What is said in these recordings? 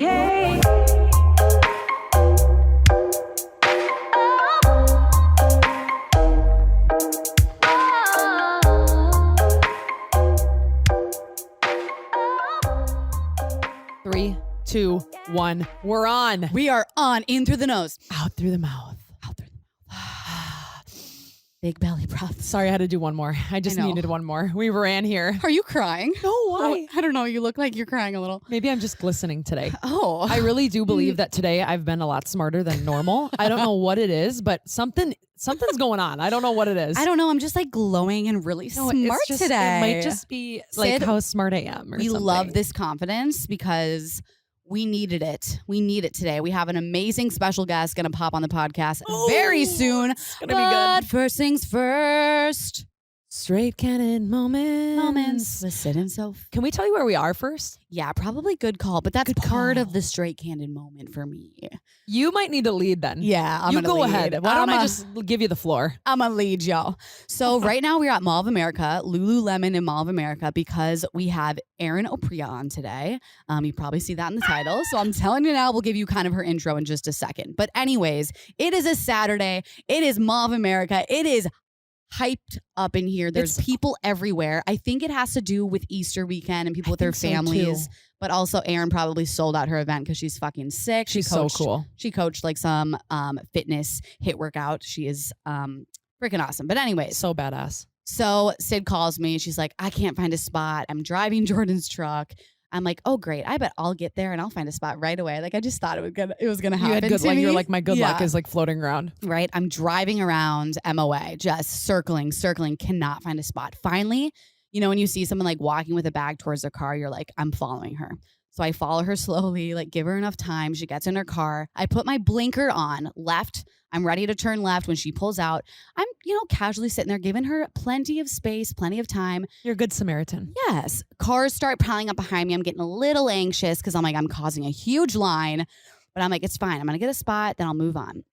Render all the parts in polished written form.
Hey. Three, 2, 1. We're on. We are on. In through the nose. Out through the mouth. Out through the mouth. Big belly breath. Sorry, I had to do one more. I just needed one more. We ran here. Are you crying? No, why? I don't know. You look like you're crying a little. Maybe I'm just glistening today. Oh. I really do believe that today I've been a lot smarter than normal. I don't know what it is, but something's going on. I don't know what it is. I don't know. I'm just like glowing and really smart today. It might just be like how smart I am. We love this confidence because we needed it. We need it today. We have an amazing special guest going to pop on the podcast very soon. It's going to be good. First things first. Straight candid moments. With Sid himself. Can we tell you where we are first? Yeah, probably good call. But that's part of the straight candid moment for me. You might need to lead then. Yeah, I'm you gonna go lead. ahead. Why don't I just give you the floor? I'm gonna lead y'all. So right now we're at Mall of America, Lululemon in Mall of America, because we have Erin Oprea on today. You probably see that in the title. So I'm telling you now, we'll give you kind of her intro in just a second. But anyways, it is a Saturday. It is Mall of America. It is hyped up in here. There's people everywhere. I think it has to do with Easter weekend and people with their families. But also Erin probably sold out her event because she's fucking sick. She's so cool. She coached like some fitness hit workout. She is freaking awesome. But anyways. So badass. So Sid calls me. She's like, I can't find a spot. I'm driving Jordan's truck. I'm like, oh great. I bet I'll get there and I'll find a spot right away. Like I just thought it was gonna happen. You had good to luck. me. You're like, my good luck is like floating around. Right. I'm driving around MOA, just circling, cannot find a spot. Finally, you know, when you see someone like walking with a bag towards their car, you're like, I'm following her. So I follow her slowly, like give her enough time. She gets in her car. I put my blinker on left. I'm ready to turn left. When she pulls out, I'm, casually sitting there giving her plenty of space, plenty of time. You're a good Samaritan. Yes. Cars start piling up behind me. I'm getting a little anxious because I'm like, I'm causing a huge line. But I'm like, it's fine. I'm going to get a spot. Then I'll move on.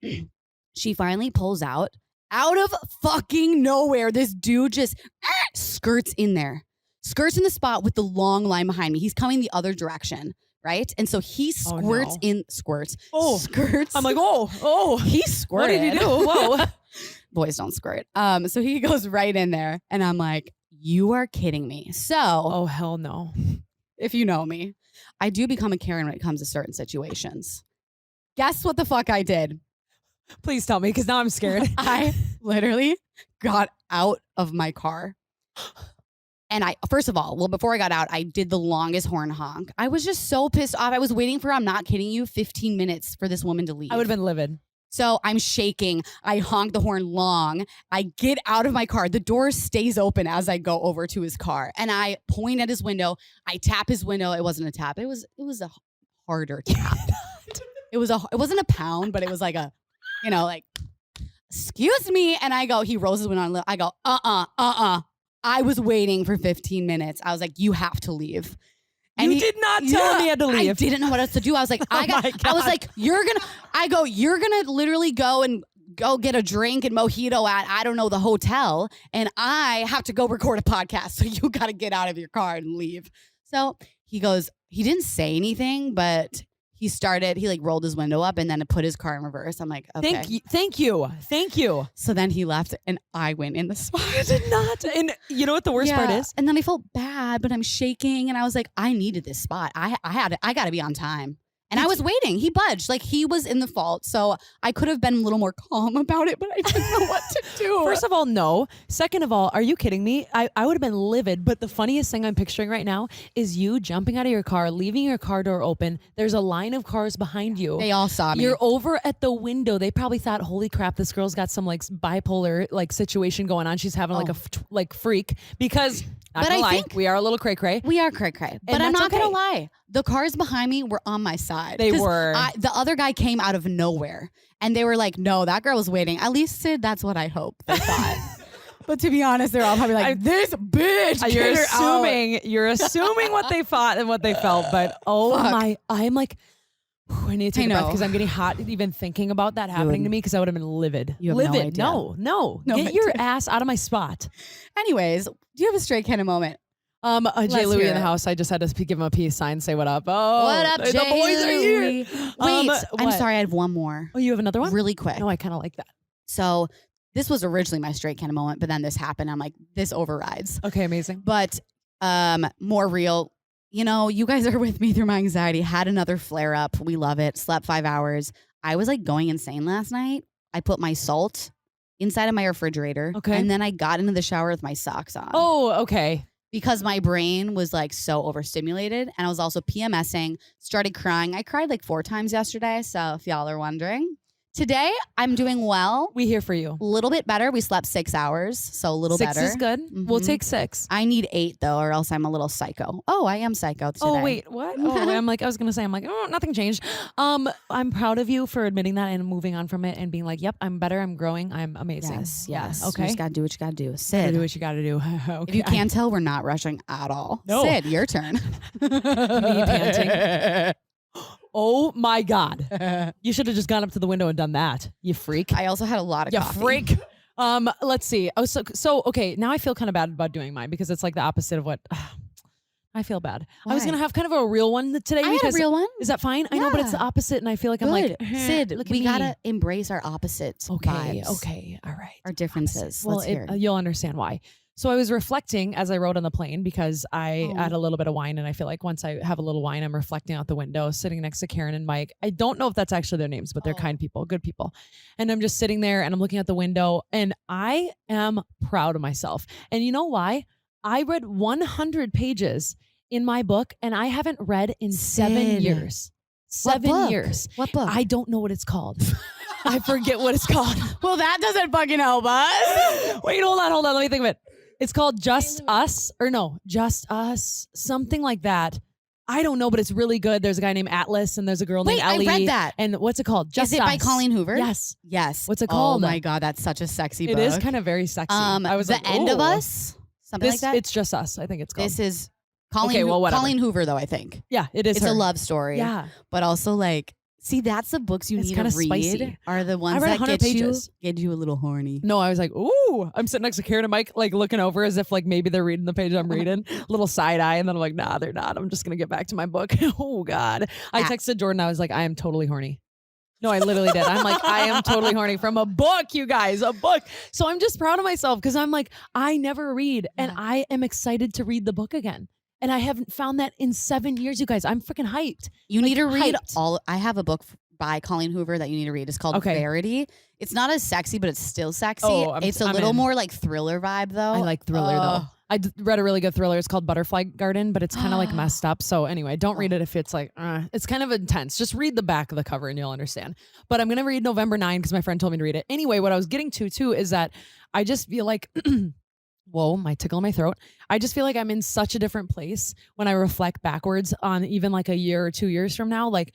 She finally pulls out of fucking nowhere. This dude just skirts in there. Skirts in the spot with the long line behind me. He's coming the other direction, right? And so he skirts. Skirts. I'm like, oh. He squirted. What did he do? Whoa. Boys don't squirt. So he goes right in there. And I'm like, you are kidding me. So. Oh, hell no. If you know me, I do become a Karen when it comes to certain situations. Guess what the fuck I did? Please tell me, because now I'm scared. I literally got out of my car. And first of all, before I got out, I did the longest horn honk. I was just so pissed off. I was waiting for, I'm not kidding you, 15 minutes for this woman to leave. I would have been livid. So I'm shaking. I honk the horn long. I get out of my car. The door stays open as I go over to his car. And I point at his window. I tap his window. It wasn't a tap. It was a harder tap. It wasn't a pound, but it was like a, like, excuse me. And I go, he rolls his window. I go, I was waiting for 15 minutes. I was like, you have to leave. And you did not tell me I had to leave. I didn't know what else to do. I was like, I was like, you're gonna literally go get a drink and mojito at, I don't know, the hotel. And I have to go record a podcast. So you got to get out of your car and leave. So he didn't say anything, but he like rolled his window up and then put his car in reverse. I'm like, okay. Thank you. So then he left and I went in the spot. I did not. And you know what the worst part is? And then I felt bad, but I'm shaking and I was like, I needed this spot. I got to be on time. And I was waiting. He budged. Like he was in the fault. So I could have been a little more calm about it, but I didn't know what to do. First of all, no. Second of all, are you kidding me? I would have been livid. But the funniest thing I'm picturing right now is you jumping out of your car, leaving your car door open. There's a line of cars behind you. They all saw me. You're over at the window. They probably thought, holy crap, this girl's got some like bipolar like situation going on. She's having like freak because not gonna lie, we are a little cray-cray. We are cray-cray. But I'm not going to lie. The cars behind me were on my side. They were. The other guy came out of nowhere. And they were like, no, that girl was waiting. At least, Sid, that's what I hope they thought. But to be honest, they're all probably like, this bitch, You're assuming what they thought and what they felt. But I'm like, I need to take a breath because I'm getting hot even thinking about that happening to me because I would have been livid. You have livid. No. Get your ass out of my spot. Anyways, do you have a straight candid moment? Jay Louie hear in the it. house. I just had to give him a peace sign, say what up. Oh, What up, the Jay boys are here. Louie? Wait, I'm what? sorry. I have one more. Oh, you have another one? Really quick. No, I kind of like that. So this was originally my straight kind of moment, but then this happened. I'm like, this overrides. Okay, amazing. But more real. You know, you guys are with me through my anxiety. Had another flare up. We love it. Slept 5 hours. I was like going insane last night. I put my salt inside of my refrigerator. Okay. And then I got into the shower with my socks on. Oh, okay. Because my brain was like so overstimulated. And I was also PMSing, started crying. I cried like 4 times yesterday. So if y'all are wondering. Today, I'm doing well. We here for you. A little bit better. We slept 6 hours. So a little 6 better. is good. We'll Mhm. take 6. I need 8 though, or else I'm a little psycho. Oh, I am psycho today. Oh, wait, what? Oh, I was going to say, nothing changed. I'm proud of you for admitting that and moving on from it and being like, yep, I'm better. I'm growing. I'm amazing. Yes, Yeah, yes. okay. You just gotta do what you gotta do. Gotta Sid, do what you got to do. Okay. if you can't tell, we're not rushing at all. No. Sid, your turn. Me panting. Oh my God. You should have just gone up to the window and done that. You freak. I also had a lot of You coffee. freak. Let's see. Oh, so okay. Now I feel kind of bad about doing mine because it's like the opposite of what I feel bad. I was Why? gonna have kind of a real one today. I had because a real one. Is that fine? I know, but it's the Yeah. opposite, and I feel like I'm Good. like Sid, Look at we me. gotta embrace our opposites. Okay. vibes, Okay. All right. Our differences. Well, Let's hear. you'll understand why. So I was reflecting as I rode on the plane because I Oh. had a little bit of wine, and I feel like once I have a little wine, I'm reflecting out the window, sitting next to Karen and Mike. I don't know if that's actually their names, but they're Oh. kind people, good people. And I'm just sitting there and I'm looking out the window, and I am proud of myself. And you know why? I read 100 pages in my book, and I haven't read in 7 Sid. years. What 7 book? years. What book? I don't know what it's called. I forget what it's called. well, that doesn't fucking help us. Wait, hold on. Let me think of it. It's called Just Us, or no, Just Us, something like that. I don't know, but it's really good. There's a guy named Atlas, and there's a girl named Wait, I Ellie. read that. And what's it called? Just Is it by Us. Colleen Hoover? Yes. Yes. What's it Oh called? my God, that's such a sexy book. It is kind of very sexy. I was The like, End of "Ooh." Us? Something This, like that? It's Just Us, I think it's called. This is Colleen, Okay, well, whatever. Colleen Hoover, though, I think. Yeah, it is It's her. a love story. Yeah. But also, like, see, that's the books you It's need to kinda read. spicy. Are the ones read that 100 pages. get you a little horny. No, I was like, ooh, I'm sitting next to Karen and Mike, like looking over as if like maybe they're reading the page I'm reading, little side eye. And then I'm like, nah, they're not. I'm just going to get back to my book. Oh God. I texted Jordan. I was like, I am totally horny. No, I literally did. I'm like, I am totally horny from a book, you guys, a book. So I'm just proud of myself because I'm like, I never read and Yeah. I am excited to read the book again. And I haven't found that in 7 years, you guys. I'm freaking hyped. You need to read hyped. all. I have a book by Colleen Hoover that you need to read. It's called Okay. Verity. It's not as sexy, but it's still sexy. Oh, it's a I'm little in. more like thriller vibe, though. I like thriller though. I read a really good thriller. It's called Butterfly Garden, but it's kind of like messed up. So anyway, don't read it if it's like, it's kind of intense. Just read the back of the cover and you'll understand. But I'm going to read November 9 because my friend told me to read it. Anyway, what I was getting to too is that I just feel like, whoa, my tickle in my throat. I just feel like I'm in such a different place when I reflect backwards on even like a year or 2 years from now. Like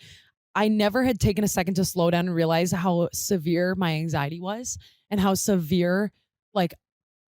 I never had taken a second to slow down and realize how severe my anxiety was and how severe like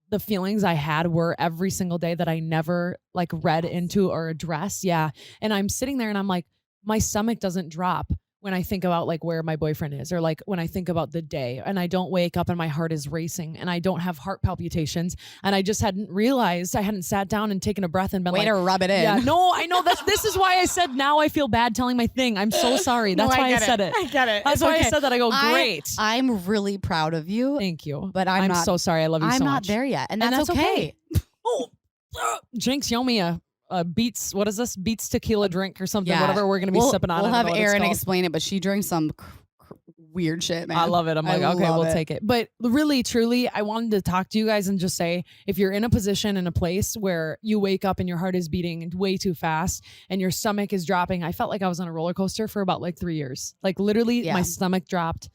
the feelings I had were every single day that I never like read into or addressed. Yeah. And I'm sitting there and I'm like, my stomach doesn't drop when I think about like where my boyfriend is or like when I think about the day and I don't wake up and my heart is racing and I don't have heart palpitations and I just hadn't realized I hadn't sat down and taken a breath and been Way like, to rub it in. yeah, no, I know this is why I said now I feel bad telling my thing. I'm so sorry. That's why I said it. I get it. That's why I said that. I go, great. I'm really proud of you, Thank you. but I'm not. so sorry. I love you I'm so not much. there yet, and that's okay. Oh, Jinx, yell me a Beats. What is this? Beats tequila drink or something? Yeah. Whatever we're gonna be sipping on. We'll I don't have know what it's Erin called. explain it, but she drinks some weird shit, man. I love it. I'm like, I okay, love we'll it. take it. But really, truly, I wanted to talk to you guys and just say, if you're in a position in a place where you wake up and your heart is beating way too fast and your stomach is dropping, I felt like I was on a roller coaster for about like 3 years. Like literally, Yeah. my stomach dropped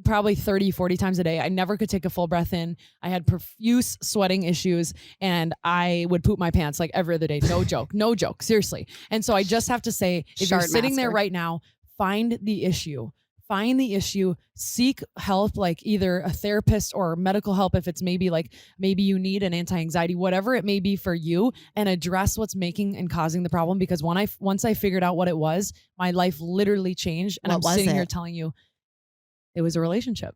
probably 30, 40 times a day. I never could take a full breath in. I had profuse sweating issues and I would poop my pants like every other day. No joke. No joke. Seriously. And so I just have to say, if you're Shard sitting there master. right now, find the issue. Find the issue, seek help, like either a therapist or medical help if it's maybe you need an anti-anxiety, whatever it may be for you, and address what's making and causing the problem. Because once I figured out what it was, my life literally changed. And What I'm was sitting here it? telling you, it was a relationship.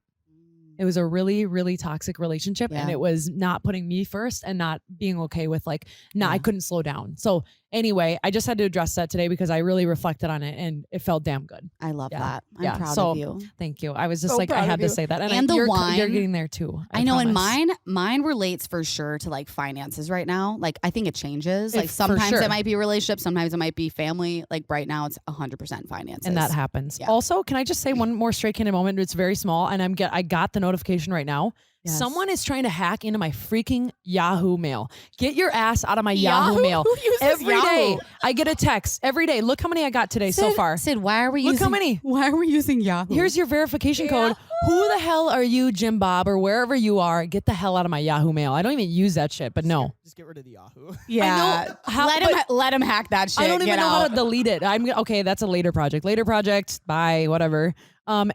It was a really, really toxic relationship, and Yeah. it was not putting me first and not being okay with like, I couldn't slow down. So anyway, I just had to address that today because I really reflected on it and it felt damn good. I love Yeah. that. I'm Yeah. proud So, of you. Thank you. I was just So like, I proud had of to you. say that. And the you're wine. getting there too. I know, and promise. mine relates for sure to like finances right now. Like I think it changes. Like For sometimes sure. it might be a relationship, sometimes it might be family. Like right now it's 100% finances. And that happens. Yeah. Also, can I just say one more straight candid moment? It's very small, and I got the notification right now. Yes. Someone is trying to hack into my freaking Yahoo mail. Get your ass out of my Yahoo mail. Who uses Every Yahoo? day I get a text. Every day. Look how many I got today so far. Sid, why are we Look using how many. Why are we using Yahoo? Here's your verification code. Who the hell are you, Jim Bob, or wherever you are? Get the hell out of my Yahoo mail. I don't even use that shit, but no. Just get rid of the Yahoo. yeah. How- let him hack that shit. I don't even Get know how out. to delete it. Okay, that's a later project. Later project. Bye. Whatever.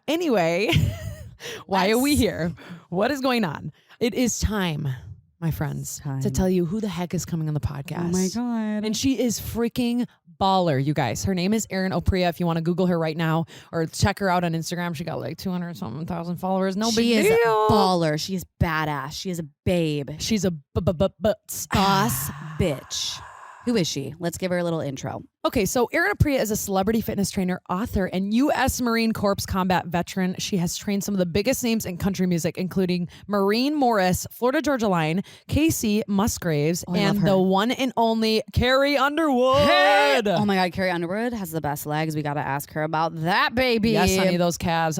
Anyway, why are we here? What is going on? It is time, my friends, to tell you who the heck is coming on the podcast. Oh my God. And she is freaking baller, you guys. Her name is Erin Oprea. If you want to Google her right now or check her out on Instagram, she got like 200-something thousand followers. No big deal. She is a baller. She is badass. She is a babe. She's a Boss bitch. Who is she? Let's give her a little intro. Okay, so Erin Oprea is a celebrity fitness trainer, author, and U.S. Marine Corps combat veteran. She has trained some of the biggest names in country music, including Maureen Morris, Florida Georgia Line, Kacey, Musgraves, I love and her. the one and only Carrie Underwood. Oh my God, Carrie Underwood has the best legs. We got to ask her about that, baby. Yes, honey, those calves.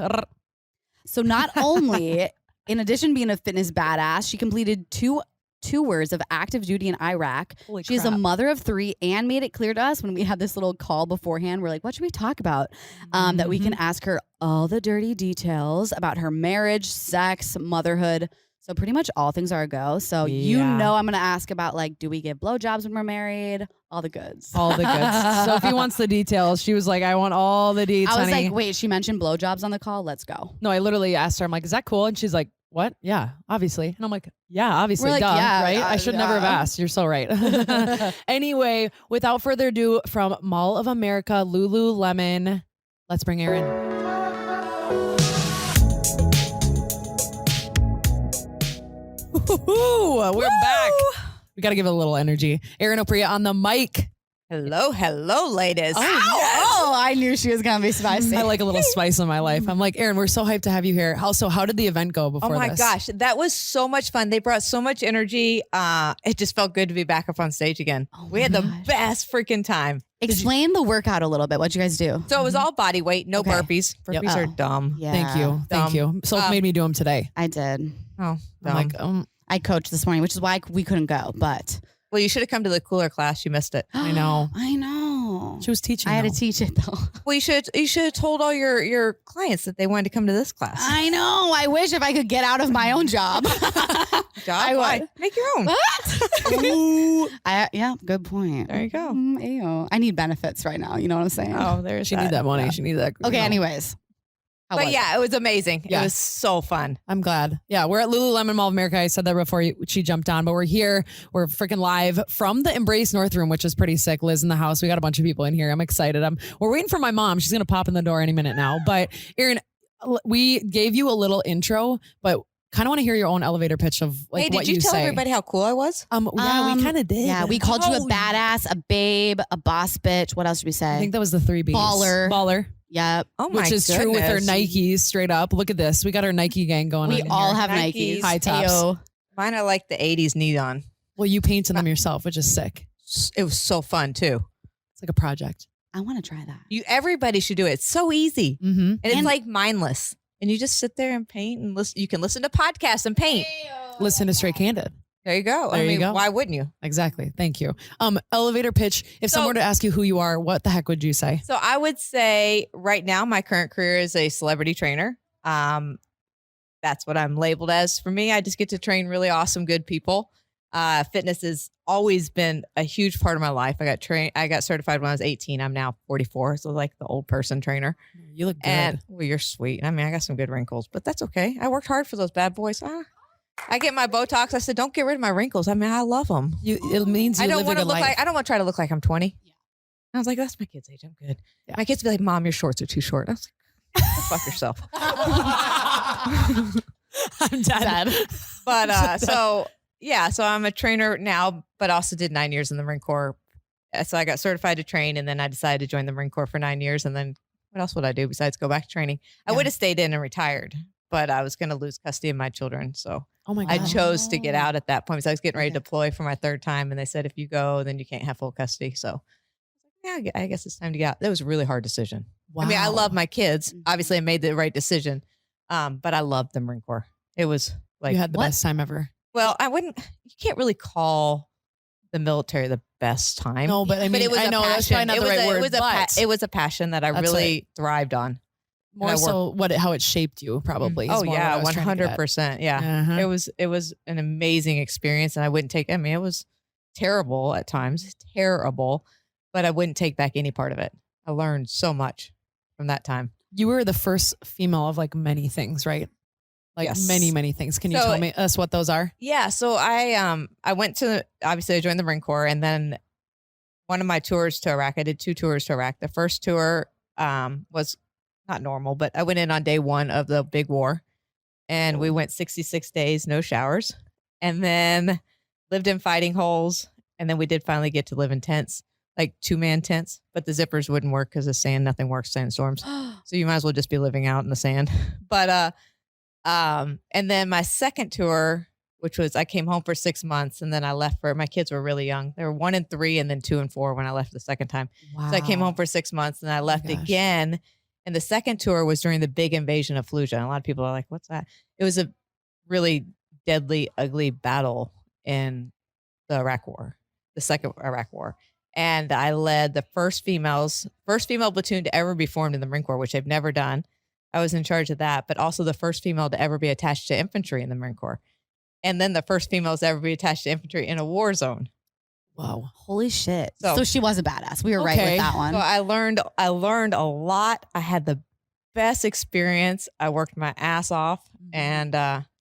So not only, in addition to being a fitness badass, she completed two tours of active duty in Iraq. Holy She's a crap. mother of 3 and made it clear to us when we had this little call beforehand. We're like, what should we talk about? That we can ask her all the dirty details about her marriage, sex, motherhood. So pretty much all things are a go. So you Yeah. know I'm going to ask about like, do we give blowjobs when we're married? All the goods. All the goods. Sophie wants the details. She was like, I want all the deets, I was honey. like, wait, she mentioned blowjobs on the call? Let's go. No, I literally asked her, I'm like, is that cool? And she's like, what? Yeah, obviously. And I'm like, yeah, obviously. We're like, duh, yeah, right? I should never have yeah. asked. You're so right. Anyway, without further ado, from Mall of America, Lululemon, let's bring Erin. Woo-hoo, we're back. We got to give it a little energy. Erin Oprea on the mic. Hello, ladies. Oh, I knew she was going to be spicy. I like a little spice in my life. I'm like, Erin, we're so hyped to have you here. Also, how did the event go Oh before my this? gosh, that was so much fun. They brought so much energy. It just felt good to be back up on stage again. Oh We my had the gosh. best freaking time. Explain the workout a little bit. What'd you guys do? So it was all body weight, no Okay. burpees. Yep. Burpees are Oh. dumb. Yeah. Thank you. Thank you. So made me do them today. I did. Oh, I'm dumb. like, I coached this morning, which is why we couldn't go, but Well, you should have come to the cooler class. You missed it. I know. I know. She was teaching. I had to though. teach it though. Well, you should have told all your clients that they wanted to come to this class. I know. I wish if I could get out of my own job. Job? Why? Make your own. Yeah, good point. There you go. Ew. I need benefits right now. You know what I'm saying? Oh, there's She need that money. She need that. Okay, you know. anyways. How But was yeah, it was amazing. Yeah. It was so fun. I'm glad. Yeah, we're at Lululemon Mall of America. I said that before she jumped on, but we're here. We're freaking live from the Embrace North Room, which is pretty sick. Liz in the house. We got a bunch of people in here. I'm excited. We're waiting for my mom. She's gonna pop in the door any minute now. But Erin, we gave you a little intro, but kind of want to hear your own elevator pitch of like hey, what did you tell say. everybody how cool I was? Yeah, we kind of did. Yeah, we called you a Oh, badass, a babe, a boss bitch. What else did we say? I think that was the 3 B's. Baller. Yep. Oh my Which is true with our goodness. Nikes, straight up. Look at this. We got our Nike gang going on. We in all here. have Nikes. Nikes. High tops. Ayo. Mine are like the 80s neon. Well, you painted them yourself, which is sick. It was so fun too. It's like a project. I want to try that. Everybody Should do it. It's so easy. Mm-hmm. And it's And- like mindless. And you just sit there and paint and listen. You can listen to podcasts and paint. Listen to Straight Candid. There you go. There you go. Why wouldn't you? Exactly. Thank you. Elevator pitch. If So- someone were to ask you who you are, what the heck would you say? So I would say right now my current career is a celebrity trainer. That's what I'm labeled as. For me, I just get to train really awesome, good people. Fitness has always been a huge part of my life. I got certified when I was 18. I'm now 44, so like the old person trainer. You look good. And well, you're sweet. I mean, I got some good wrinkles, but that's okay. I worked hard for those bad boys. I get my Botox. I said, don't get rid of my wrinkles. I mean, I love them. it means you I don't live a want to good look life. like. I don't want to try to look like I'm 20. Yeah. I was like, that's my kid's age. I'm good. Yeah. My kids be like, Mom, your shorts are too short. I was like, go fuck yourself. I'm dead. But so I'm a trainer now, but also did 9 years in the Marine Corps. So I got certified to train, and then I decided to join the Marine Corps for 9 years. And then what else would I do besides go back to training? I would have stayed in and retired, but I was going to lose custody of my children. So Oh my God. I chose to get out at that point because I was getting ready to deploy for my 3rd time. And they said, if you go, then you can't have full custody. So yeah, I guess it's time to get out. That was a really hard decision. Wow. I mean, I love my kids. Obviously I made the right decision. But I loved the Marine Corps. It was like, you had the best time ever. well, you can't really call the military the best time. No, but I mean, it was I a know that's passion. probably not the right word, It was a passion that I That's really thrived on. more so how it shaped you probably. Oh is more yeah, what I was trying to get at. 100%. Yeah. Uh-huh. It was an amazing experience, and I wouldn't take. I mean, it was terrible at times, terrible, but I wouldn't take back any part of it. I learned so much from that time. You were the first female of like many things, right? Like Yes. many things. Can you tell us what those are? Yeah. So I went to, obviously I joined the Marine Corps, and then one of my tours to Iraq, I did 2 tours to Iraq. The first tour was not normal, but I went in on day 1 of the big war, and we went 66 days, no showers, and then lived in fighting holes. And then we did finally get to live in tents, like 2-man tents, but the zippers wouldn't work because of sand. Nothing works, sandstorms. So you might as well just be living out in the sand. But, and then my second tour, which was I came home for 6 months, and then I left my kids were really young. They were 1 and 3 and then 2 and 4 when I left the second time. Wow. So I came home for 6 months, and I left gosh. again. And the second tour was during the big invasion of Fallujah. And a lot of people are like, what's that? It was a really deadly, ugly battle in the Iraq War, the second Iraq War. And I led the first female platoon to ever be formed in the Marine Corps, which they've never done. I was in charge of that, but also the first female to ever be attached to infantry in the Marine Corps. And then the first females to ever be attached to infantry in a war zone. Wow. Holy shit. So- So she was a badass. We were right Okay. with that one. So I learned a lot. I had the best experience. I worked my ass off and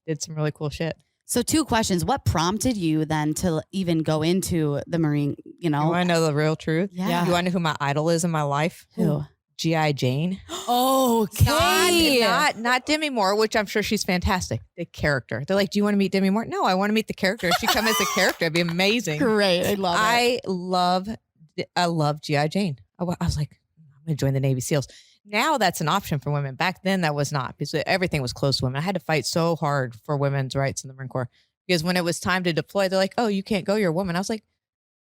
did some really cool shit. So 2 questions. What prompted you then to even go into the Marine, You want to know the real truth? Yeah. You want to know who my idol is in my life? Who? G.I. Jane. Okay. Not Demi Moore, which I'm sure she's fantastic. The character. They're like, do you want to meet Demi Moore? No, I want to meet the character. If she come as a character, it'd be amazing. Great. I love it. I love G.I. Jane. I was like, I'm going to join the Navy SEALs. Now that's an option for women. Back then that was not, because everything was closed to women. I had to fight so hard for women's rights in the Marine Corps, because when it was time to deploy, they're like, oh, you can't go. You're a woman. I was like,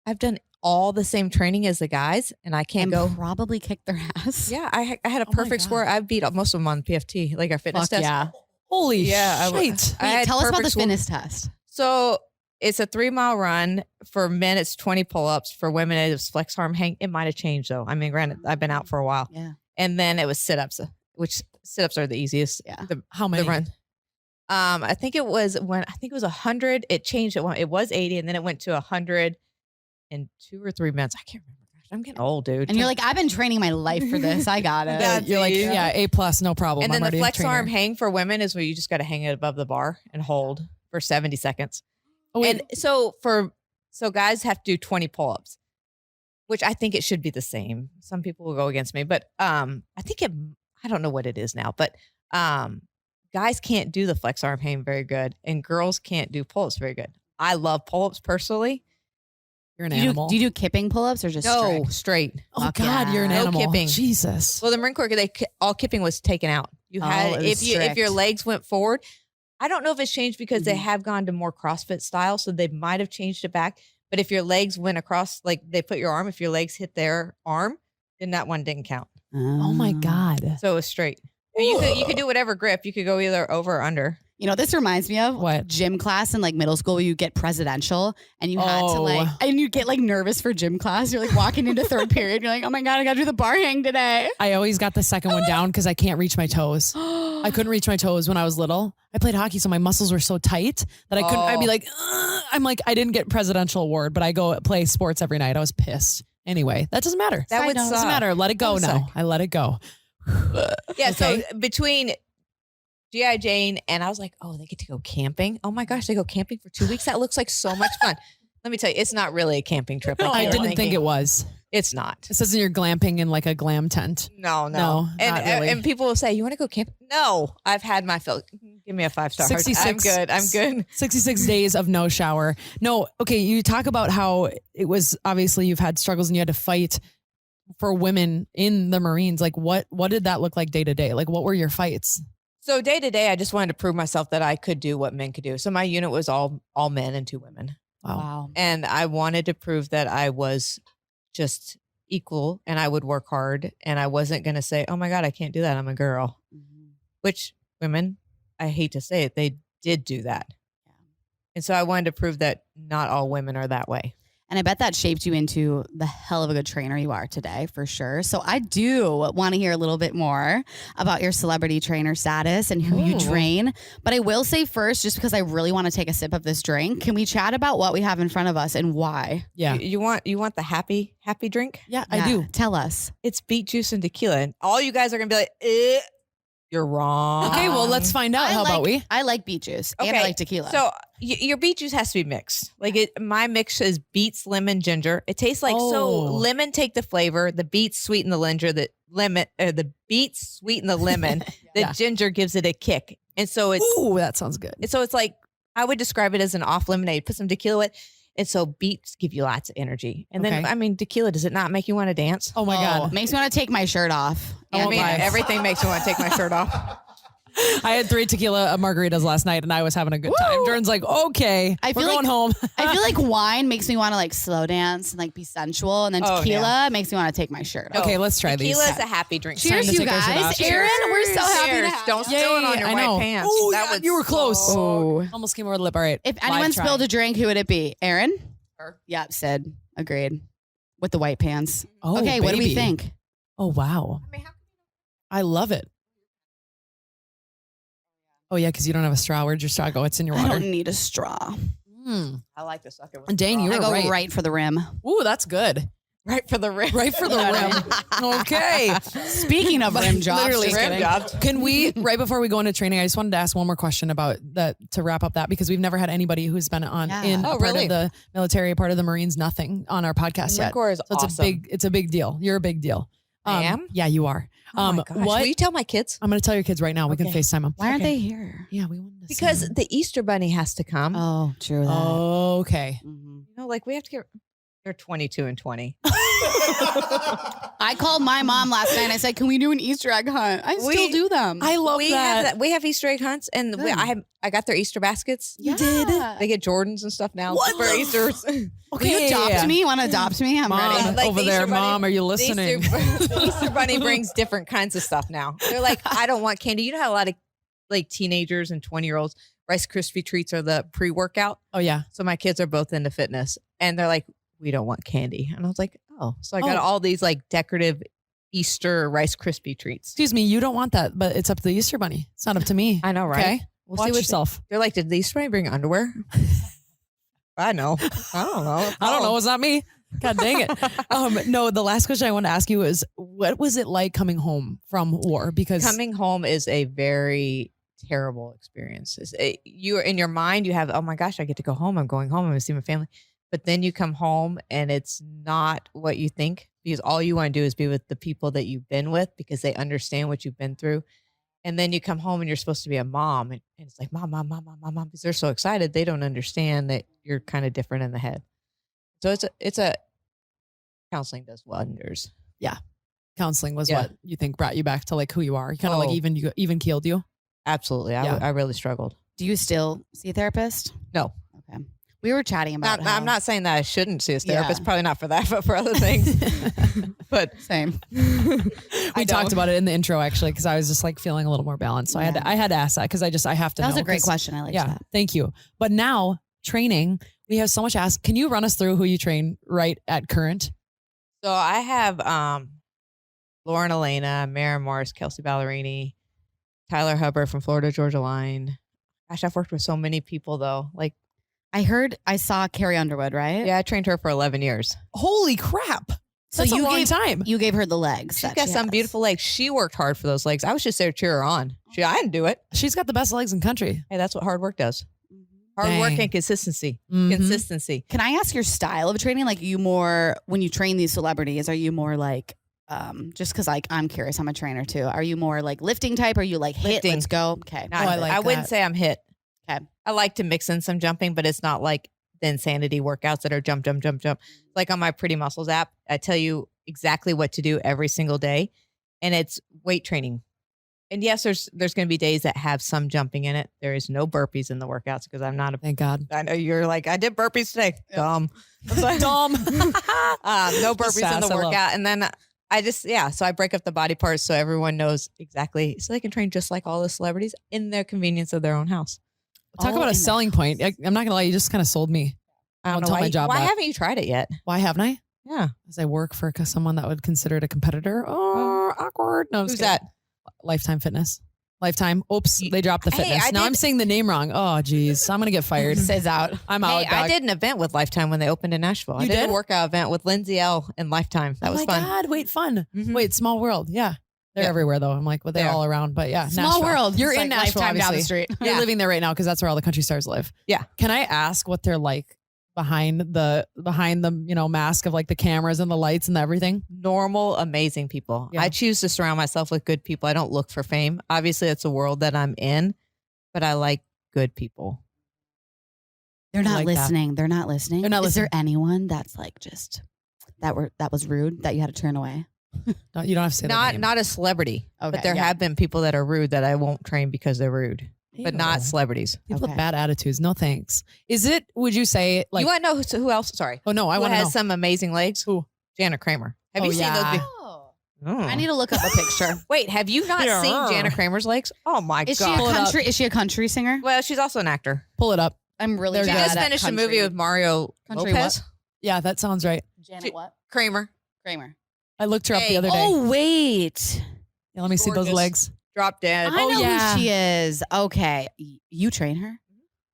I've done all the same training as the guys and I can't go. Probably kick their ass. Yeah, I had a Oh my perfect score. God. I beat most of them on PFT, like our fitness Fuck test. yeah. Holy Yeah, shit. I had Tell us about perfect the score. fitness test. So it's a 3-mile run. For men, it's 20 pull-ups. For women, it was flex arm hang. It might have changed though. I mean, granted, I've been out for a while. Yeah. And then it was sit-ups, which sit-ups are the easiest. Yeah. How many? The run. I think it was 100. It changed. It was 80, and then it went to 100 in 2 or 3 minutes. I can't remember. Gosh, I'm getting old, dude. And you're like, I've been training my life for this. I got it. Yeah, You're like, dude. yeah, A+, no problem. and then I'm the already a flex trainer. arm hang for women is where you just got to hang it above the bar and hold for 70 seconds. Oh, wait. And so guys have to do 20 pull-ups, which I think it should be the same. Some people will go against me, but I think I don't know what it is now, but guys can't do the flex arm hang very good and girls can't do pull-ups very good. I love pull-ups personally. You're an Do you, animal. do you do kipping pull-ups or just No, strict? straight. Oh Fuck God, yeah. you're an No animal. kipping. Jesus. Well, the Marine Corps, all kipping was taken out. You had, it was if your strict. legs went forward, I don't know if it's changed because they Mhm. have gone to more CrossFit style. So they might have changed it back. But if your legs went across, like they put your arm, if your legs hit their arm, then that one didn't count. Oh my God. So it was straight. And you could do whatever grip. You could go either over or under. You know, this reminds me of What? gym class in like middle school where you get presidential and you had to like, Oh. and you get like nervous for gym class. You're like walking into 3rd period. You're like, oh my God, I got to do the bar hang today. I always got the second one down because I can't reach my toes. I couldn't reach my toes when I was little. I played hockey, so my muscles were so tight that I couldn't. I'd be Oh. like, "Ugh." I'm like, I didn't get presidential award, but I go play sports every night. I was pissed. Anyway, that doesn't matter. That would note. suck. Doesn't matter. Let it go That would now. suck. I let it go. Yeah. Okay. So between G.I. Jane and I was like, oh, they get to go camping. Oh my gosh, they go camping for 2 weeks. That looks like so much fun. Let me tell you, it's not really a camping trip. No, like I you were didn't think thinking. it was. It's not. It says you're glamping in like a glam tent. No. No, and not really. and people will say, you want to go camp? No, I've had my fill. Give me a 5-star. 66 I'm good. 66 days of no shower. No, okay. You talk about how it was obviously you've had struggles and you had to fight for women in the Marines. Like what did that look like day to day? Like what were your fights? So day to day, I just wanted to prove myself that I could do what men could do. So my unit was all men and 2 women. Wow. And I wanted to prove that I was just equal and I would work hard and I wasn't going to say, oh my God, I can't do that. I'm a girl, which women, I hate to say it, they did do that. Yeah. And so I wanted to prove that not all women are that way. And I bet that shaped you into the hell of a good trainer you are today, for sure. So I do want to hear a little bit more about your celebrity trainer status and who you train. But I will say first, just because I really want to take a sip of this drink, can we chat about what we have in front of us and why? Yeah. You want the happy drink? Yeah, I do. Tell us. It's beet juice and tequila. And all you guys are going to be like, you're wrong. Okay, well, let's find out. How about we? I like beet juice and I like tequila. So your beet juice has to be mixed. Like my mix is beets, lemon, ginger. It tastes like so lemon take the flavor, the beets sweeten the ginger, the beets sweeten the lemon, the ginger gives it a kick. And so it's that sounds good. So it's like I would describe it as an off lemonade. Put some tequila with. And so beets give you lots of energy. And then, I mean, tequila, does it not make you want to dance? Oh my God. Makes me want to take my shirt off. I mean, everything makes me want to take my shirt off. I had 3 tequila margaritas last night and I was having a good time. Jordan's like, okay, we're going home. I feel like wine makes me want to like slow dance and like be sensual. And then tequila makes me want to take my shirt off. Okay, let's try these. Tequila's a happy drink. Cheers, you guys. Erin, we're so happy to have Don't spill it on your white pants. Oh, you were close. Almost came over the lip. All right. If anyone spilled a drink, who would it be? Erin? Yep, Sid. Agreed. With the white pants. Oh, okay, what do we think? Oh, wow. I love it. Oh, yeah, because you don't have a straw. Where'd your straw go? It's in your water. I don't need a straw. I like the sucker. Dang, you were right. Right for the rim. Ooh, that's good. Right for the rim. Right for the rim. Okay. Speaking of rim jobs, literally, rim jobs. Can we, right before we go into training, I just wanted to ask one more question about that to wrap up that, because we've never had anybody who's been on in a part of the military, a part of the Marines, nothing on our podcast yet. Corps is awesome. It's a big deal. You're a big deal. I am? Yeah, you are. Oh my gosh. Will you tell my kids? I'm going to tell your kids right now. We can FaceTime them. Why aren't they here? Yeah, we wanted to because see them. the Easter Bunny has to come. Oh, true. That. Okay. Mm-hmm. You know, like we have to get. They're 22 and 20. I called my mom last night and I said, can we do an Easter egg hunt? I still do them. I love that. We have Easter egg hunts and I got their Easter baskets. You did? They get Jordans and stuff now for Easter. Will you adopt me? You want to adopt me? I'm Mom, ready. Like over the there, Easter Bunny- Mom, are you listening? The Easter Bunny brings different kinds of stuff now. They're like, I don't want candy. You know how a lot of like teenagers and 20-year-olds, Rice Krispie treats are the pre-workout. Oh, yeah. So my kids are both into fitness and they're like, we don't want candy. And I was like, oh. So I got all these like decorative Easter Rice Krispie treats. Excuse me, you don't want that, but it's up to the Easter Bunny. It's not up to me. I know, right? Okay. We'll Watch see what yourself. They're like, did the Easter Bunny bring underwear? I know. I don't know. I don't know. It's not me. God dang it. No, the last question I want to ask you is, what was it like coming home from war? Because coming home is a very terrible experience. You are in your mind, you have, oh my gosh, I get to go home. I'm going home. I'm going to see my family. But then you come home and it's not what you think, because all you want to do is be with the people that you've been with because they understand what you've been through. And then you come home and you're supposed to be a mom. And it's like, mom, because they're so excited. They don't understand that you're kind of different in the head. So it's a counseling does wonders. Yeah. Counseling was what you think brought you back to like who you are. Kind of like even keeled you. Absolutely. I really struggled. Do you still see a therapist? No. Okay. We were chatting about I'm not saying that I shouldn't see a therapist. Probably not for that, but for other things. But same. We talked about it in the intro actually, because I was just like feeling a little more balanced. So I had to ask that because I have to know. That was a great question. I like that. Thank you. But now training, we have so much to ask. Can you run us through who you train right at current? So I have Lauren Elena, Maren Morris, Kelsey Ballerini, Tyler Hubbard from Florida Georgia Line. Gosh, I've worked with so many people though. Like I saw Carrie Underwood, right? Yeah, I trained her for 11 years. Holy crap. So That's a long time. You gave her the legs. She's got some beautiful legs. She worked hard for those legs. I was just there to cheer her on. I didn't do it. She's got the best legs in country. Hey, that's what hard work does. Hard work and consistency. Mhm. Consistency. Can I ask your style of training? Like, you more when you train these celebrities, are you more like Just because like I'm curious, I'm a trainer too. Are you more like lifting type? Or are you like hit? Lifting. Let's go. Okay. No, I wouldn't that. say I'm hit. Okay. I like to mix in some jumping, but it's not like the insanity workouts that are jump, jump, jump, jump. Like on my Pretty Muscles app, I tell you exactly what to do every single day, and it's weight training. And yes, there's going to be days that have some jumping in it. There is no burpees in the workouts because I'm not a. Thank God. I know you're like, I did burpees today. Yep. Dumb. Dumb. No burpees in sass the I love. workout. And then I just, so I break up the body parts so everyone knows exactly, so they can train just like all the celebrities in their convenience of their own house. Talk Oh, about in a the selling point. I'm not gonna lie, you just kind of sold me. I don't Won't know tell why, my job why that. haven't you tried it yet? Why haven't I? Yeah. As I work for someone that would consider it a competitor. Oh, awkward. No, I'm Who's just kidding. that? Lifetime Fitness. Lifetime. Oops, they dropped the Hey, fitness. I Now I'm did- saying the name wrong. Oh, geez. I'm gonna get fired. Sid's out. I'm Hey, out. I dog. did an event with Lifetime when they opened in Nashville. I You did did? a workout event with Lindsay L and Lifetime. That was oh my fun. God, wait, fun. Mhm. Wait, small world. Yeah. They're Yeah. everywhere though. I'm like, well, they're They are. all around, but yeah. Small Nashville. world. You're It's in like Nashville, Lifetime down the obviously. street. You're Yeah. living there right now because that's where all the country stars live. Yeah. Can I ask what they're like behind the mask of like the cameras and the lights and everything? Normal, amazing people. Yeah. I choose to surround myself with good people. I don't look for fame. Obviously, it's a world that I'm in, but I like good people. They're not like that. listening. They're not listening. They're not Is there listening. anyone that's like just that was rude that you had to turn away? You don't have to say their name. Not a celebrity, Okay, but there yeah. have been people that are rude that I won't train because they're rude, but not Ew. celebrities. People Okay. with bad attitudes. No thanks. Is it? Would you say like? You want to know who else? Sorry, oh no, I who want to has know. some amazing legs? Who? Jana Kramer. Have Oh, you seen yeah. those? Oh. I need to look up a picture. Wait, have you not Yeah. seen Jana Kramer's legs? Oh my Is she a god! Pull it up. country? Is she a country singer? Well, she's also an actor. Pull it up. I'm really. They're She bad good. just at finished a country. movie with Mario Country Lopez. Yeah, that sounds right. Janet what? Kramer Kramer. I looked her up Hey. the other day. Oh wait, Yeah, let me see those Gorgeous. legs. dropped dead. I know yeah. who she is. Okay, you train her?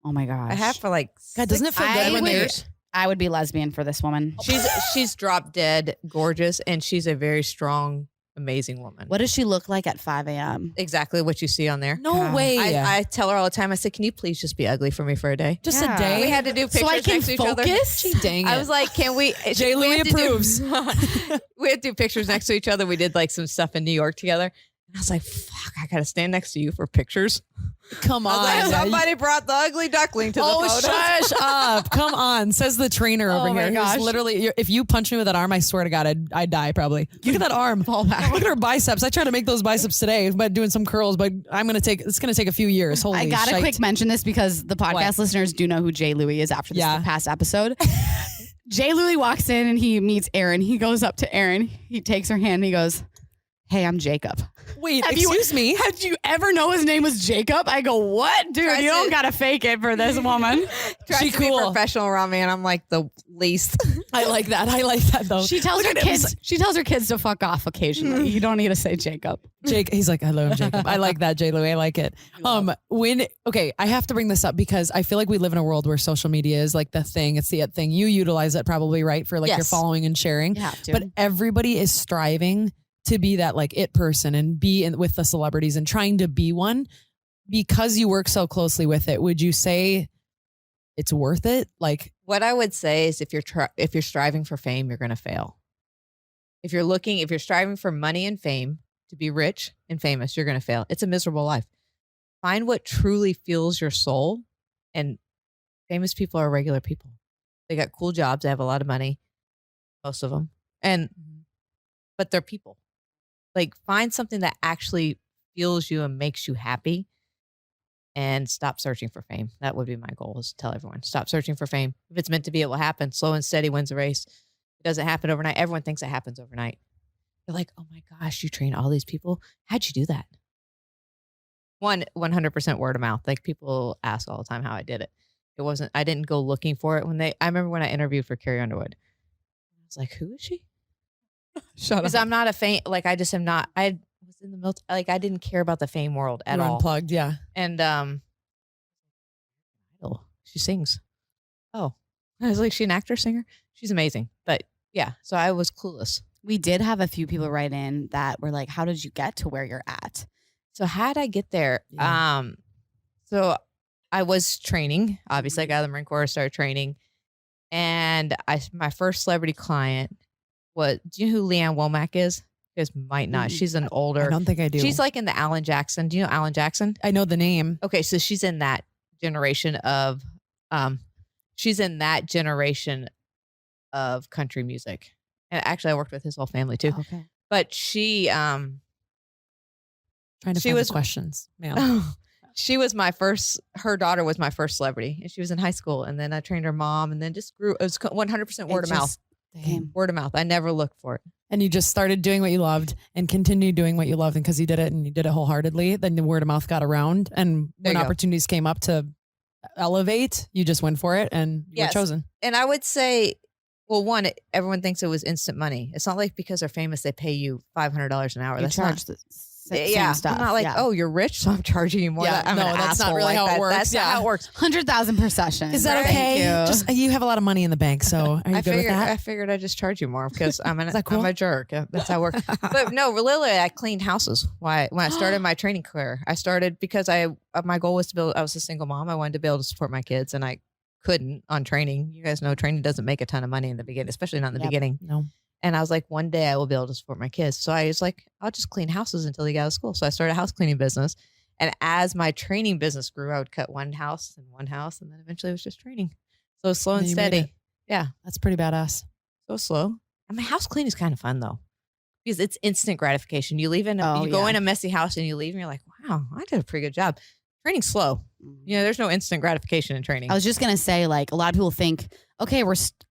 Oh my gosh, I have for like God, doesn't it feel I good when would- they're I would be lesbian for this woman. She's dropped dead, gorgeous, and she's a very strong, amazing woman. What does she look like at 5 a.m.? Exactly what you see on there. no God. way? I tell her all the time. I said, "Can you please just be ugly for me for a day?" Just Yeah. a day. We had to do pictures So I can next to each other. focus. Gee, dang it. I was like, "Can we?" J. we Louis had to do- approves. we had to do pictures next to each other. We did like some stuff in New York together. And I was like, "Fuck, I gotta stand next to you for pictures." Come I on. was like, Yeah, you- "Somebody brought the ugly duckling to the Oh, photos." shush up. Come on. Says the trainer over Oh my here. Who's gosh. literally, if you punch me with that arm, I swear to God, I'd die probably. Look at that arm. Fall back. Look at her biceps. I tried to make those biceps today by doing some curls, but it's going to take a few years. Holy I gotta shite. quick mention this because the podcast listeners do know who Jay Louis is after this Yeah. past episode. Jay Louis walks in and he meets Erin. He goes up to Erin. He takes her hand. And he goes, "Hey, I'm Jacob." Wait, Have you- excuse me. Had you ever know his name was Jacob? I go, "What, dude? Tries You don't to- gotta fake it for this woman." Tries She to be cool. professional around me, and I'm like the least. I like that. I like that though. She tells her Look at him. kids. She tells her kids to fuck off occasionally. You don't need to say Jacob. Jake, he's like, hello, I'm Jacob. I like that, J. Louis. I like it. I have to bring this up because I feel like we live in a world where social media is like the thing. It's the it thing. You utilize it probably, right? For like your Yes. following and sharing. You have to. But everybody is striving to be that like it person and be with the celebrities and trying to be one because you work so closely with it. Would you say it's worth it? Like, What I would say is, if you're striving for fame, you're going to fail. If you're striving for money and fame, to be rich and famous, you're going to fail. It's a miserable life. Find what truly fuels your soul. And famous people are regular people. They got cool jobs. They have a lot of money, most of them, but they're people. Like, find something that actually fuels you and makes you happy, and stop searching for fame. That would be my goal, is to tell everyone, stop searching for fame. If it's meant to be, it will happen. Slow and steady wins the race. It doesn't happen overnight. Everyone thinks it happens overnight. They're like, oh my gosh, you train all these people. How'd you do that? 100% word of mouth. Like, people ask all the time how I did it. I didn't go looking for it. I remember when I interviewed for Carrie Underwood. I was like, who is she? shut Because I'm not a fame, like, I just am not, I was in the military, like, I didn't care about the fame world at You're all. unplugged. Yeah. And she sings. Oh, I was like, she an actor, singer? She's amazing. But yeah, so I was clueless. we did have a few people write in that were like, "How did you get to where you're at?" So how'd I get there? Yeah. So I was training. Obviously, I got out of the Marine Corps, started training, and my first celebrity client was. Do you know who Leanne Womack is? You guys might not. She's an I older. don't think I do. She's like in the Alan Jackson. Do you know Alan Jackson? I know the name. Okay, so she's in that generation of country music. And actually I worked with his whole family too. Okay. But she Trying to she find was- the questions, man. she was her daughter was my first celebrity. And she was in high school. And then I trained her mom and then just grew. It was 100% word of mouth. Word of mouth. I never looked for it. And you just started doing what you loved and continued doing what you loved. And because you did it and you did it wholeheartedly, then the word of mouth got around. And There when you go. opportunities came up to elevate, you just went for it and you were Yes. chosen. And I would say, well, one, everyone thinks it was instant money. It's not like because they're famous, they pay you $500 an hour. You That's charge not. the same stuff. I'm not like, oh, you're rich, so I'm charging you more. Yeah, I'm no, an that's not asshole really like how it that. works. That's not Yeah. how it works. 100,000 per session. Is that Thank okay? you. You have a lot of money in the bank, so are you good with I that? figured I'd just charge you more because I'm that cool? I'm a jerk. That's how it works. But no, literally, I cleaned houses. When I started my training career, I started because my goal was to build. I was a single mom. I wanted to be able to support my kids, and I couldn't on training. You guys know training doesn't make a ton of money in the beginning, especially not in the beginning. No. And I was like, one day I will be able to support my kids. So I was like, I'll just clean houses until they get out of school. So I started a house cleaning business. And as my training business grew, I would cut one house, and then eventually it was just training. So it was slow and you made it. steady. Yeah. That's pretty badass. So slow. I mean, house cleaning is kind of fun though, because it's instant gratification. You leave Oh, you go yeah. in a messy house and you leave and you're like, wow, I did a pretty good job. Training's slow. You know, there's no instant gratification in training. I was just gonna say, like, a lot of people think, okay,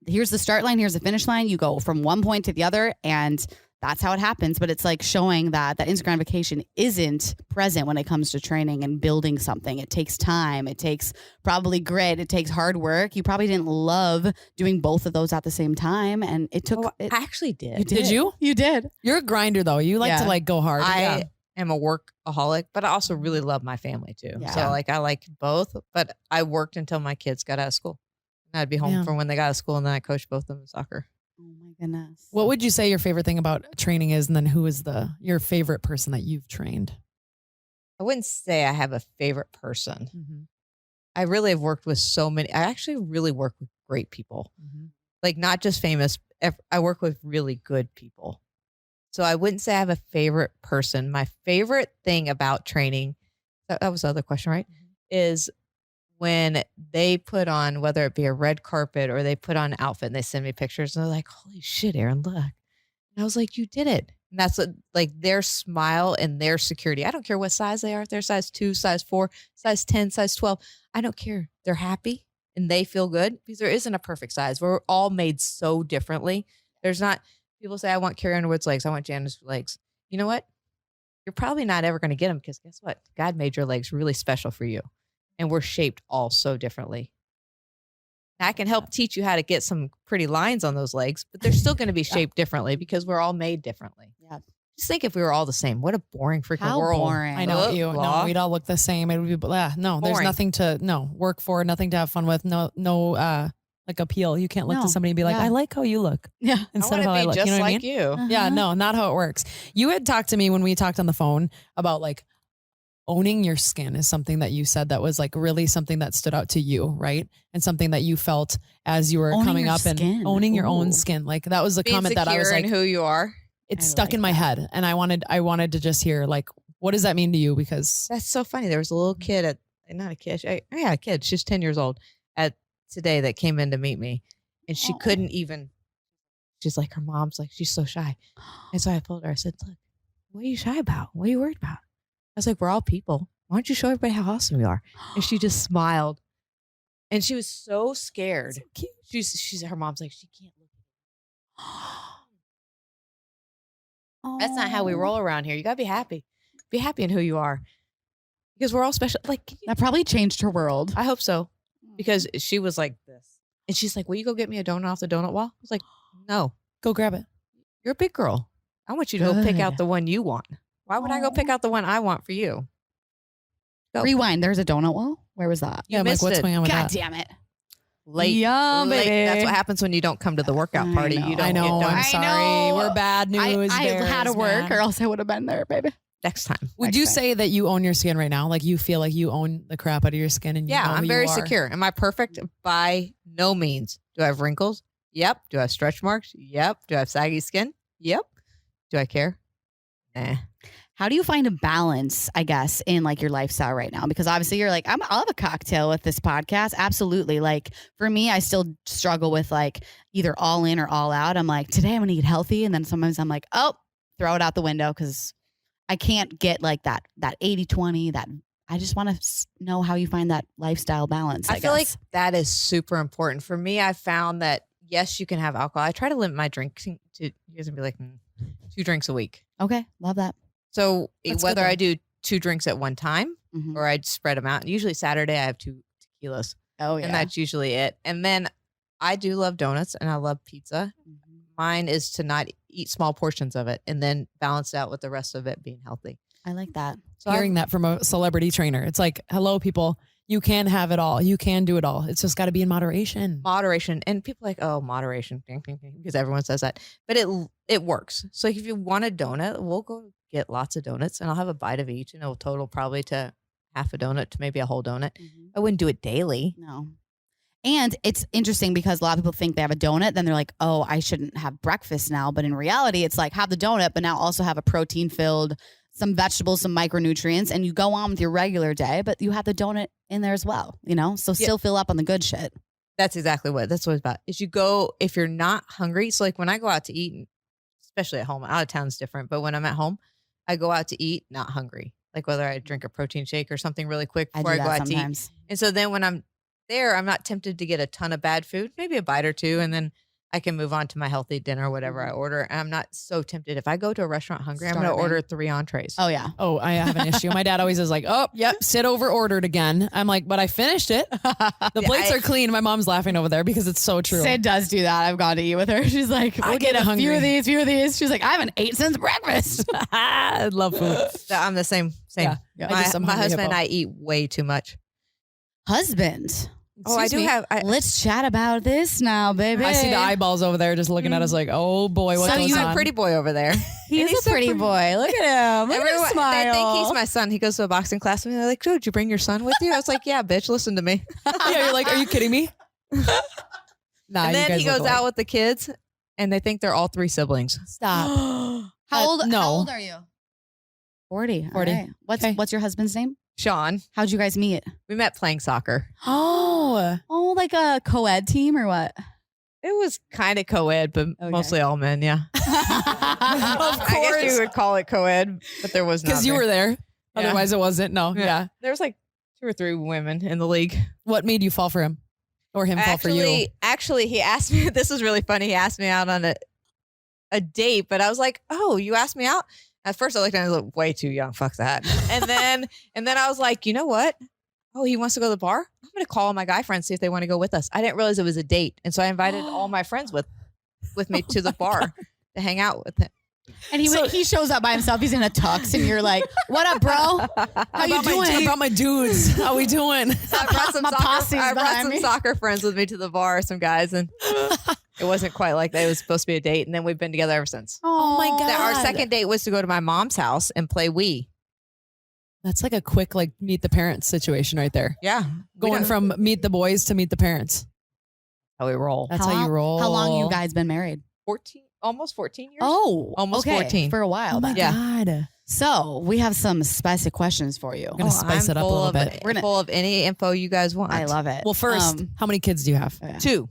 here's the start line, here's the finish line. You go from one point to the other, and that's how it happens. But it's like showing that instant gratification isn't present when it comes to training and building something. It takes time. It takes probably grit. It takes hard work. You probably didn't love doing both of those at the same time, and it took. I actually did. You Did you? You did. You're a grinder though. You like Yeah. to like go hard. I am a workaholic, but I also really love my family too. Yeah. So like I like both, but I worked until my kids got out of school. And I'd be home Yeah. from when they got out of school, and then I coached both of them in soccer. Oh my goodness. What would you say your favorite thing about training is, and then who is your favorite person that you've trained? I wouldn't say I have a favorite person. I really have worked with so many. I actually really work with great people, like not just famous. I work with really good people. So I wouldn't say I have a favorite person. My favorite thing about training, that was the other question, right? Is when they put on, whether it be a red carpet or they put on an outfit and they send me pictures and they're like, holy shit, Erin, look. And I was like, you did it. And that's what, like their smile and their security. I don't care what size they are. If they're size 2, size 4, size 10, size 12. I don't care. They're happy and they feel good, because there isn't a perfect size. We're all made so differently. There's not, people say, I want Carrie Underwood's legs. I want Janice's legs. You know what? You're probably not ever going to get them, because guess what? God made your legs really special for you. And we're shaped all so differently. I can help teach you how to get some pretty lines on those legs, but they're still going to be shaped differently because we're all made differently. Yeah. Just think if we were all the same. What a boring freaking How world. boring. I know what you. No, Blah. we'd all look the same. It would be no. There's Boring. nothing to work for. Nothing to have fun with. No like appeal. You can't look No. to somebody and be like, Yeah. I like how you look Yeah. instead I of how want I to look. be just You know what I like mean? you. Yeah, Uh-huh. no, not how it works. You had talked to me when we talked on the phone about like owning your skin is something that you said that was like really something that stood out to you, right? And something that you felt as you were Owning coming your up and skin. owning your own Ooh. skin. Like that was the Being comment that I was secure like, in who you are. it's I stuck like in my that. head. And I wanted to just hear like, what does that mean to you? Because That's so funny. There was a little kid not a kid. A kid. She's 10 years old at today that came in to meet me, and she Aw. couldn't even. She's like, her mom's like, she's so shy. And so I told her, I said, look, what are you shy about? What are you worried about? I was like, we're all people. Why don't you show everybody how awesome you are? And she just smiled, and she was so scared. so cute. She's her mom's like, she can't look. That's not how we roll around here. You gotta be happy. Be happy in who you are, because we're all special. Like, can you- That probably changed her world. I hope so, because she was like this, and she's like, will you go get me a donut off the donut wall? I was like, no, Go grab it. you're a big girl. I want you to go pick out Good. the one you want. Why would I go pick out the one I want for you? Go. Rewind. There's a donut wall. Where was that? You Yeah, I'm like, missed what's it. going on with God that? damn it. Late. Yum, Late. baby. That's what happens when you don't come to the workout I party. know. You don't I know. get done. I'm I sorry. know. We're bad news. I had to bears, work, man. or else I would have been there, baby. Next time. Would next you time. say that you own your skin right now? Like you feel like you own the crap out of your skin, and you Yeah, know I'm who very you are? secure. Am I perfect? By no means. Do I have wrinkles? Yep. Do I have stretch marks? Yep. Do I have saggy skin? Yep. Do I care? Nah. How do you find a balance, I guess, in like your lifestyle right now? Because obviously you're like, I'll have a cocktail with this podcast. Absolutely. Like for me, I still struggle with like either all in or all out. I'm like, today I'm going to eat healthy. And then sometimes I'm like, oh, throw it out the window because I can't get like that 80-20, that I just want to know how you find that lifestyle balance. I feel like that is super important. For me, I found that, yes, you can have alcohol. I try to limit my drinking to, you guys will be like, 2 drinks a week. Okay. Love that. So That's whether good, I do 2 drinks at one time Mhm. or I'd spread them out. Usually Saturday I have 2 tequilas. Oh, yeah. And that's usually it. And then I do love donuts and I love pizza. Mhm. Mine is to not eat small portions of it and then balance out with the rest of it being healthy. I like that. So Hearing that from a celebrity trainer. It's like, hello, people. You can have it all. You can do it all. It's just got to be in moderation. moderation, and people are like, oh, moderation, because everyone says that, but it works. So like if you want a donut, we'll go get lots of donuts and I'll have a bite of each and it'll total probably to half a donut to maybe a whole donut. I wouldn't do it daily. No. And it's interesting because a lot of people think they have a donut, then they're like, oh, I shouldn't have breakfast now. But in reality, it's like have the donut, but now also have a protein filled, some vegetables, some micronutrients, and you go on with your regular day, but you have the donut in there as well, you know? So still fill up on the good shit. That's exactly what it's about. Is you go, if you're not hungry. So like when I go out to eat, especially at home, out of town's different, but when I'm at home, I go out to eat not hungry. Like whether I drink a protein shake or something really quick before I go out to eat. And so then when I'm there, I'm not tempted to get a ton of bad food, maybe a bite or two, and then I can move on to my healthy dinner, whatever I order. And I'm not so tempted. If I go to a restaurant hungry, I'm going to order 3 entrees. Oh, yeah. Oh, I have an issue. My dad always is like, oh, yep, sit over ordered again. I'm like, but I finished it. The plates are clean. My mom's laughing over there because it's so true. Sid does do that. I've gone to eat with her. She's like, we'll get a few of these, few of these. She's like, I haven't ate since breakfast. I love food. I'm the same. Yeah. My husband and I eat way too much. Husband. Oh, I do have. Let's chat about this now, baby. I see the eyeballs over there just looking at us like, oh boy, what So goes you're on? a pretty boy over there. He's a pretty boy. Look at him. Look at him smile. They think he's my son. He goes to a boxing class with me. They're like, "Joe, did you bring your son with you?" I was like, "Yeah, bitch, listen to me." Yeah, you're like, are you kidding me? Nah, And you then guys he look goes alike. out with the kids, and they think they're all 3 siblings. Stop. How old? No. How old are you? 40. 40. All right. What's your husband's name? Sean, How'd you guys meet? we met playing soccer. Oh, Oh, like a co-ed team or what? It was kind of co-ed, but Okay. mostly all men. Yeah, of I guess course. you would call it co-ed, but there was not. Because you were there. Yeah. Otherwise, it wasn't. No. Yeah. There was like 2 or 3 women in the league. What made you fall for him, or him fall for you? Actually, he asked me. This is really funny. He asked me out on a date, but I was like, "Oh, you asked me out." At first, I looked at him, I was like, way too young. Fuck that. And then I was like, you know what? Oh, he wants to go to the bar. I'm going to call my guy friends, see if they want to go with us. I didn't realize it was a date, and so I invited all my friends with me to the bar to hang out with him. And he shows up by himself. He's in a tux, and you're like, "What up, bro? How you doing?" How about my dudes? How we doing? So I brought some My posse's I brought behind some me. soccer friends with me to the bar, some guys, and it wasn't quite like that. It was supposed to be a date, and then we've been together ever since. Oh my God. Our second date was to go to my mom's house and play Wii. That's like a quick like meet the parents situation right there. Yeah, Going from meet the boys to meet the parents. how we roll. That's how you roll. How long you guys been married? 14, almost 14 years. Oh, Almost okay. 14. For a while. Oh my then. Yeah. God. So we have some spicy questions for you. I'm gonna spice it up a full little of bit. We're gonna- full of any info you guys want. I love it. Well, first, how many kids do you have? yeah. 2.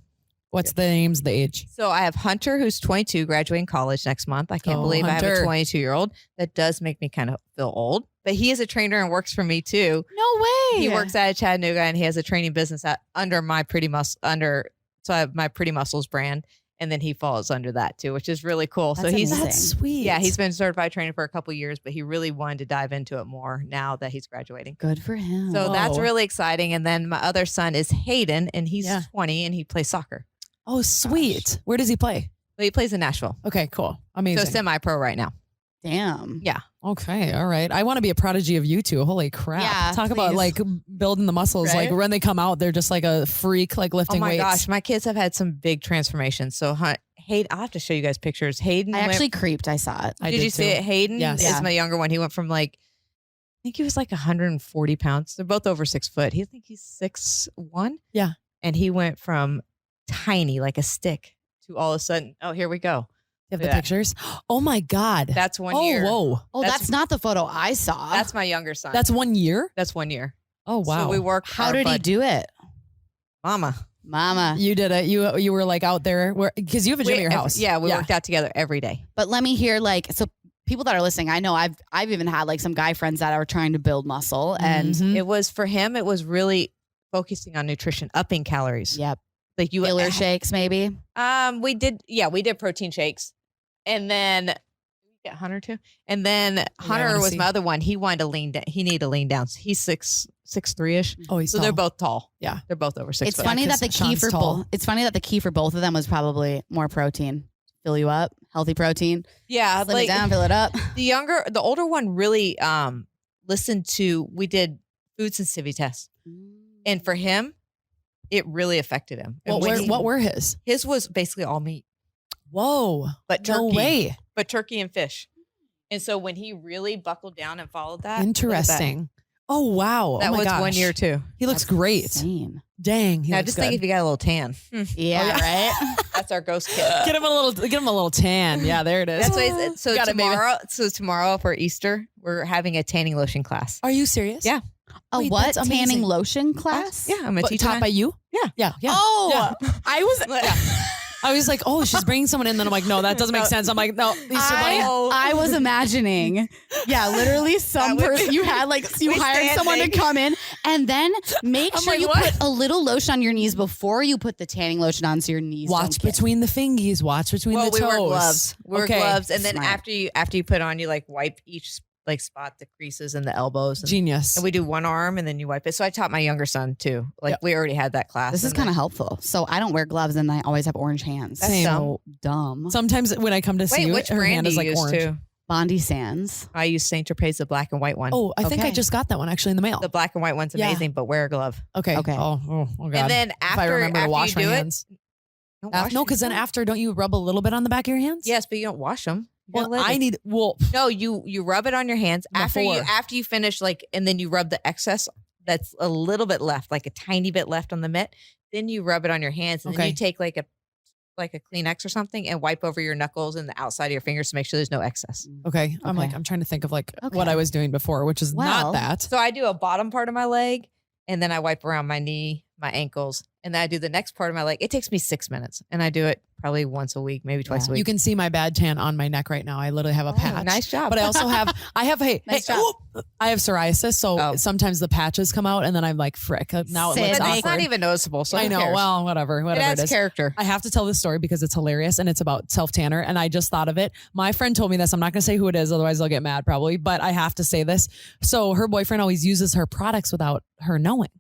What's the names, the age? So I have Hunter, who's 22, graduating college next month. I can't Oh, believe I have Hunter. a 22-year-old. That does make me kind of feel old. But he is a trainer and works for me too. No way. He works out of Chattanooga and he has a training business under my so I have my Pretty Muscles brand, and then he falls under that too, which is really cool. That's so he's amazing. That's sweet. yeah, he's been certified training for a couple years, but he really wanted to dive into it more now that he's graduating. Good for him. So that's Oh. really exciting. And then my other son is Hayden, and he's Yeah. 20 and he plays soccer. Oh, sweet. Where does he play? But he plays in Nashville. Okay, cool. Amazing. So semi-pro right now. damn. Okay, all right. I want to be a prodigy of you two. Holy crap. Yeah, Talk about please. like building the muscles. Right? Like when they come out, they're just like a freak, like Oh lifting my weights. gosh, my kids have had some big transformations. So Hayden, I'll have to show you guys pictures. Hayden, I went- actually creeped. I saw it. I did you see too. it? Hayden Yes. is Yeah. my younger one. He went from like, I think he was like 140 pounds. They're both over 6 foot. I think he's 6'1". Yeah. And he went from tiny, like a stick, to all of a sudden, oh, here we go. You have the Yeah. pictures? Oh my God. That's 1 oh, year. whoa. Oh, that's not the photo I saw. That's my younger son. That's 1 year? That's 1 year. Oh, wow. So we worked. How did he do it? Mama. You did it. You were like out there because you have a gym at your house. Yeah, we worked out together every day. But let me hear so people that are listening, I know I've even had like some guy friends that are trying to build muscle, and It was for him. It was really focusing on nutrition, upping calories. yep, Like you filler shakes maybe. we did protein shakes, and then get Hunter too. And then Hunter was my other one. He wanted to lean down. He needed to lean down. He's 6'3" Oh, he's so tall. they're both tall. Yeah, they're both over 6 It's foot. funny that the key Sean's for tall. both. It's funny that the key for both of them was probably more protein. Fill you up, healthy protein. Yeah, Slim it down, fill it up. the older one really listened to. We did food sensitivity tests, and for him, it really affected him. And What were his? His was basically all meat, Whoa. but No turkey, way. but turkey and fish. And so when he really buckled down and followed that, Interesting. Oh, wow. That oh my was gosh. 1 year too. He looks That's great. insane. Dang. He Now looks just good. think if you got a little tan. Yeah, right. That's our ghost kid. Get him a little tan. Yeah, there it is. That's why. So Got it, baby. tomorrow for Easter, we're having a tanning lotion class. Are you serious? Yeah. A Wait, what? that's Tanning amazing. lotion class? Yeah, I'm a What, teacher. taught by you? Yeah. Yeah. Yeah. Oh, Yeah. I was. I was like, oh, she's bringing someone in. Then I'm like, no, that doesn't make sense. I'm like, no, Easter Bunny. I was imagining, literally some That would person be- you had you We hired someone to standing. come in and then make I'm sure like, you what? put a little lotion on your knees before you put the tanning lotion on, so your knees Watch don't get- between the fingies. Watch between Well, the we toes. wear gloves. We wear Okay. gloves, and then Smart. after you put on, you like wipe each spot, the creases and the elbows. And, Genius. and we do one arm, and then you wipe it. So I taught my younger son too. Like we already had that class. This is kind of helpful. So I don't wear gloves and I always have orange hands. That's Same. So dumb. Sometimes when I come to see Wait, you, which her brand hand do is you like use orange. too? Bondi Sands. I use Saint Tropez, the black and white one. Oh, I think I Okay. just got that one actually in the mail. The black and white one's Yeah. amazing, but wear a glove. Okay. Okay. Oh God. And then if I after remember to wash you my do hands. don't No, wash because then yourself. after, don't you rub a little bit on the back of your hands? Yes, but you don't wash them. Well, I need. Well, No, you rub it on your hands Before. after you finish, and then you rub the excess that's a little bit left, like a tiny bit left on the mitt. Then you rub it on your hands, and then Okay. you take like a Kleenex or something and wipe over your knuckles and the outside of your fingers to make sure there's no excess. okay. I'm Okay. I'm trying to think of what Okay. I was doing before, which is Well, not that. So I do a bottom part of my leg, and then I wipe around my knee, my ankles, and then I do the next part of my leg. It takes me 6 minutes, and I do it probably once a week, maybe twice a week. You can see my bad tan on my neck right now. I literally have a patch. Nice job. But I also have, Nice job. I have psoriasis. So Oh. sometimes the patches come out and then I'm like, frick. Now it Sid, looks and awkward. it's not even noticeable. So I who know. cares? Well, whatever it it adds is. character. I have to tell this story because it's hilarious and it's about self-tanner. And I just thought of it. My friend told me this. I'm not going to say who it is. Otherwise they'll get mad probably, but I have to say this. So her boyfriend always uses her products without her knowing.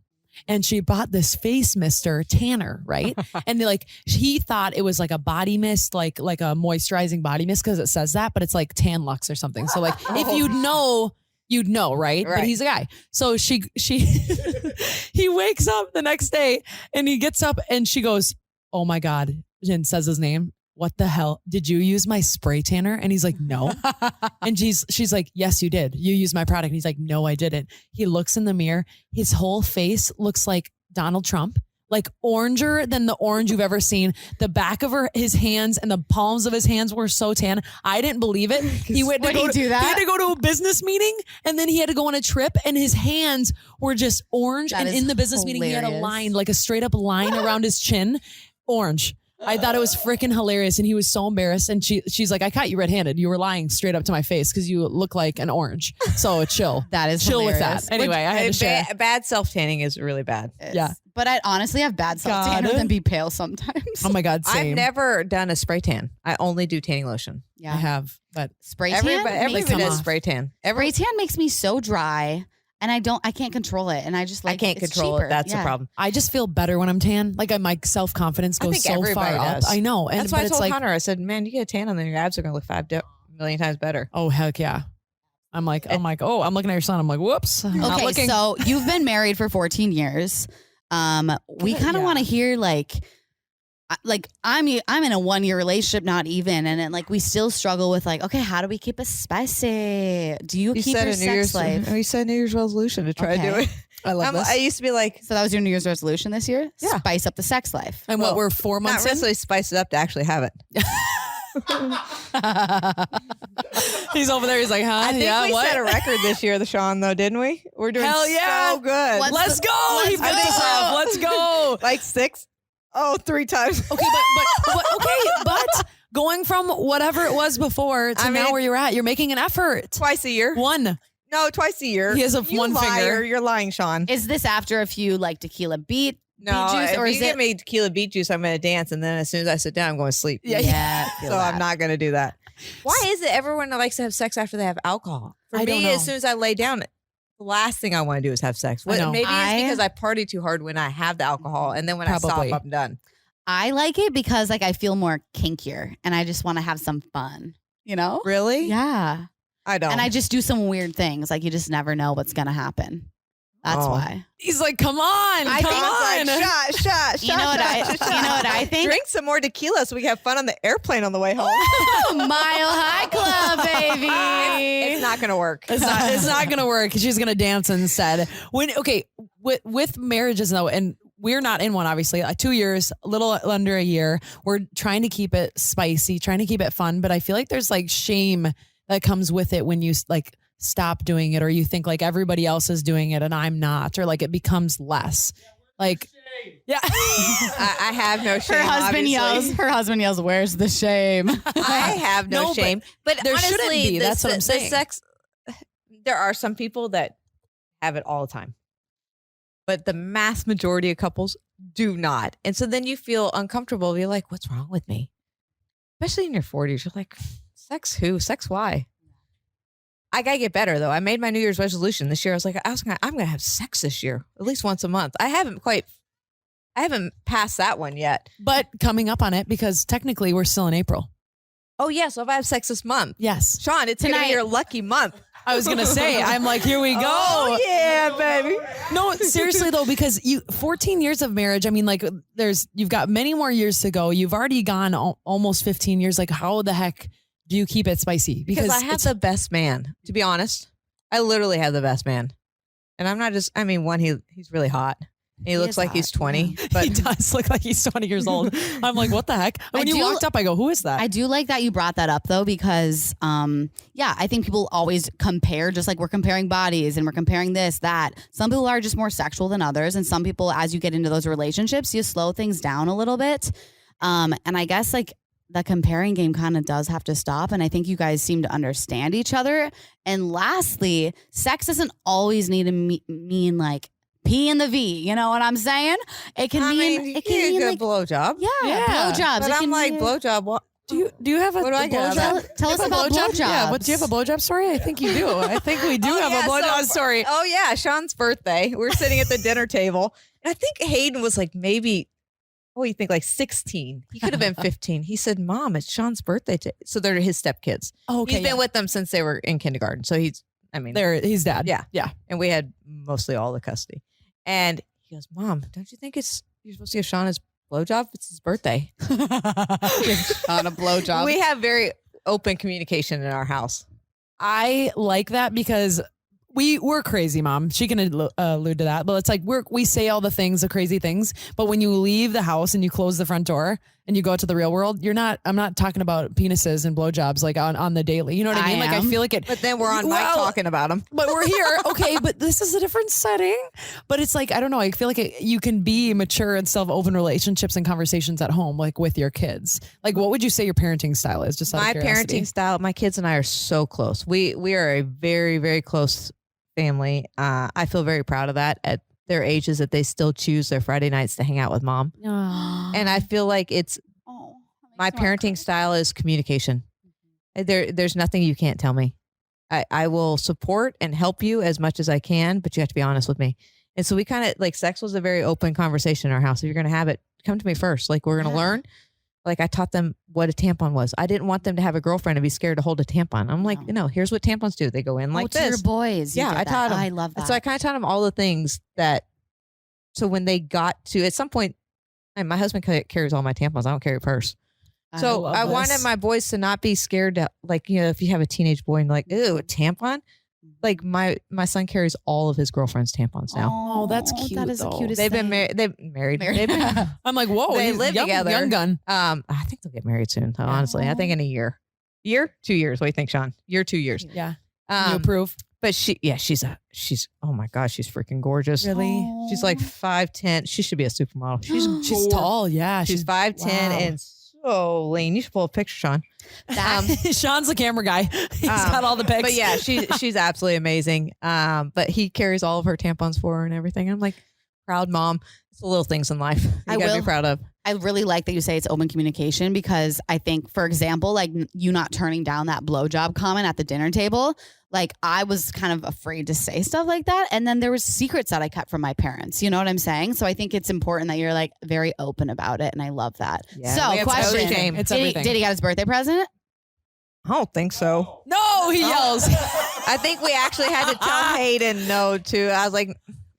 And she bought this face mister tanner, right? And he thought it was like a body mist, like a moisturizing body mist because it says that, but it's like Tan Lux or something. So if you'd know, right? But Right. he's a guy. So she he wakes up the next day and he gets up and she goes, "Oh my God," and says his name. "What the hell? Did you use my spray tanner?" And he's like, "No." And she's like, "Yes, you did. You used my product." And he's like, "No, I didn't." He looks in the mirror. His whole face looks like Donald Trump, like oranger than the orange you've ever seen. The back of his hands and the palms of his hands were so tan. I didn't believe it. He went to Would go he to, do that? He had to go to a business meeting and then he had to go on a trip and his hands were just orange. That And is in the business meeting, he had a hilarious. line, like a straight up line around his chin, orange. I thought it was freaking hilarious. And he was so embarrassed. And she's like, "I caught you red-handed. You were lying straight up to my face because you look like an orange." So chill. That is Chill with hilarious. that. Anyway, I had to share. Bad self tanning is really bad. Yeah. But I honestly have bad self Got tanner it. than be pale sometimes. Oh my God, same. I've never done a spray tan. I only do tanning lotion. Yeah. I have, but Spray tan. Everybody makes- come does off. spray tan. Spray tan makes me so dry, and I can't control it, and I just I can't it's control cheaper. it. That's Yeah. the problem. I just feel better when I'm tan. Like my self-confidence I goes think so far everybody up. does. I know. And That's why but I it's told like, Hunter, I said, "Man, you get a tan on, then your abs are going to look 5 million times better." oh heck yeah. I'm like, oh I'm looking at your son. I'm like, whoops. I'm not Okay, looking. so you've been married for 14 years. We kind of Yeah. want to hear like I'm in a 1 year relationship, not even, and then we still struggle with okay, how do we keep it spicy? Do you keep your sex life? We set a New Year's resolution to try to do Okay. it. I love this. I used to be like, So that was your New Year's resolution this year? Yeah. Spice up the sex life. and well, what we're 4 not months in? necessarily spice it up to actually have it. He's over there. He's like, huh? I think yeah, we what? set a record this year, the Sean, though, didn't we? We're doing Hell yeah. so good. Let's go. He picked us up. Let's go. Like 6? Oh, 3 times. Okay, but going from whatever it was before to now where you're at, you're making an effort. Twice a year. One. No, twice a year. He has a You one liar. finger. You're lying, Sean. Is this after a few like tequila beet juice, if or you is give it? me tequila beet juice, I'm going to dance, and then as soon as I sit down, I'm going to sleep. Yeah. I feel So that. I'm not going to do that. Why is it everyone likes to have sex after they have alcohol? For I don't me, know. as soon as I lay down, the last thing I want to do is have sex. I know. Maybe it's because I party too hard when I have the alcohol, and then when I Probably. stop, I'm done. I like it because like I feel more kinkier and I just want to have some fun, you know? Really? Yeah. I don't. And I just do some weird things. Like you just never know what's gonna happen. That's Oh. why. He's like, come on. I come think on. it's like, shot. You know what I think? Drink some more tequila so we can have fun on the airplane on the way home. Mile High Club, baby. It's not going to work. It's not going to work. She's going to dance instead. With marriages though, and we're not in one, obviously, 2 years, a little under a year. We're trying to keep it spicy, trying to keep it fun. But I feel like there's like shame that comes with it when you like stop doing it, or you think like everybody else is doing it and I'm not, or like it becomes less like, yeah. I have no shame. Her husband yells, where's the shame? I have no, No, shame. But there honestly, shouldn't be. That's what I'm saying. There are some people that have it all the time. But the mass majority of couples do not. And so then you feel uncomfortable. You're like, what's wrong with me? Especially in your 40s. You're like, sex who? Sex why? I got to get better, though. I made my New Year's resolution this year. I was like, I'm going to have sex this year, at least once a month. I haven't passed that one yet. But coming up on it, because technically we're still in April. Oh, yeah. So if I have sex this month, Yes. Sean, it's going to be your lucky month. I was going to say, I'm like, here we go. Oh, yeah, baby. No, seriously though, because 14 years of marriage, I mean, like you've got many more years to go. You've already gone almost 15 years. Like how the heck do you keep it spicy? Because I have the best man, to be honest. I literally have the best man. And I'm not just, he's really hot. He looks like he's 20, but he does look like he's 20 years old. I'm like, what the heck? When you walked up, I go, who is that? I do like that you brought that up though, because I think people always compare, just like we're comparing bodies and we're comparing this, that. Some people are just more sexual than others. And some people, as you get into those relationships, you slow things down a little bit. And I guess like the comparing game kind of does have to stop. And I think you guys seem to understand each other. And lastly, sex doesn't always need to mean like P and the V, you know what I'm saying? It can mean a good blowjob. Yeah, blowjobs. But I'm like, blowjob, what? Do you have a What do I get? blowjob? Tell us about blowjobs. Yeah, do you have a blowjob story? I think you do. I think we do have a blowjob story. Oh, yeah. Sean's birthday. We're sitting at the dinner table. And I think Hayden was like maybe, you think like 16. He could have been 15. He said, Mom, it's Sean's birthday. So they're his stepkids. Oh, okay. He's been with them since they were in kindergarten. So he's dad. Yeah. Yeah. And we had mostly all the custody. And he goes, Mom, don't you think you're supposed to give Sean his blowjob? It's his birthday. On a blowjob. We have very open communication in our house. I like that because we're crazy, Mom. She can allude to that, but it's like we say all the things, the crazy things, but when you leave the house and you close the front door and you go out to the real world, I'm not talking about penises and blowjobs like on the daily. You know what I mean? Like I feel like it. But then we're on mic talking about them. But we're here. Okay, but this is a different setting. But it's like, I don't know. I feel like you can be mature and still have open relationships and conversations at home, like with your kids. Like, what would you say your parenting style is? Just out my of curiosity. parenting style, my kids and I are so close. We are a very, very close family. I feel very proud of that at their ages that they still choose their Friday nights to hang out with Mom. And I feel like my parenting style is communication. There's nothing you can't tell me. I will support and help you as much as I can, but you have to be honest with me. And so we kind of like sex was a very open conversation in our house. If you're going to have it, come to me first. Like we're going to learn. Like I taught them what a tampon was. I didn't want them to have a girlfriend and be scared to hold a tampon. I'm like, here's what tampons do. They go in like this. To your boys. Yeah, I taught them. I love that. So I kind of taught them all the things that. So when they got to at some point, and my husband carries all my tampons. I don't carry a purse. So I wanted my boys to not be scared to like, if you have a teenage boy and like, ooh, a tampon. Like my son carries all of his girlfriend's tampons now. Oh, that's cute, That is the though. cutest. They've been thing. married. They've been, I'm like, whoa, They he's live young, together. young gun. I think they'll get married soon. Honestly, I think in a year, 2 years. What do you think, Sean? 2 years. Yeah. You approve? But she's oh my gosh, she's freaking gorgeous. Really? She's like 5'10". She should be a supermodel. She's tall. Yeah. She's 5'10" and so lean. You should pull a picture, Sean. Sean's the camera guy. He's got all the pics. But yeah, she's absolutely amazing. But he carries all of her tampons for her and everything. I'm like, proud mom. It's the little things in life you gotta be proud of. I really like that you say it's open communication because I think, for example, like you not turning down that blowjob comment at the dinner table. Like I was kind of afraid to say stuff like that. And then there was secrets that I kept from my parents. You know what I'm saying? So I think it's important that you're like very open about it. And I love that. Yeah, So question, shame. It's did everything. he get his birthday present? I don't think so. No, he yells. I think we actually had to tell Hayden no too. I was like,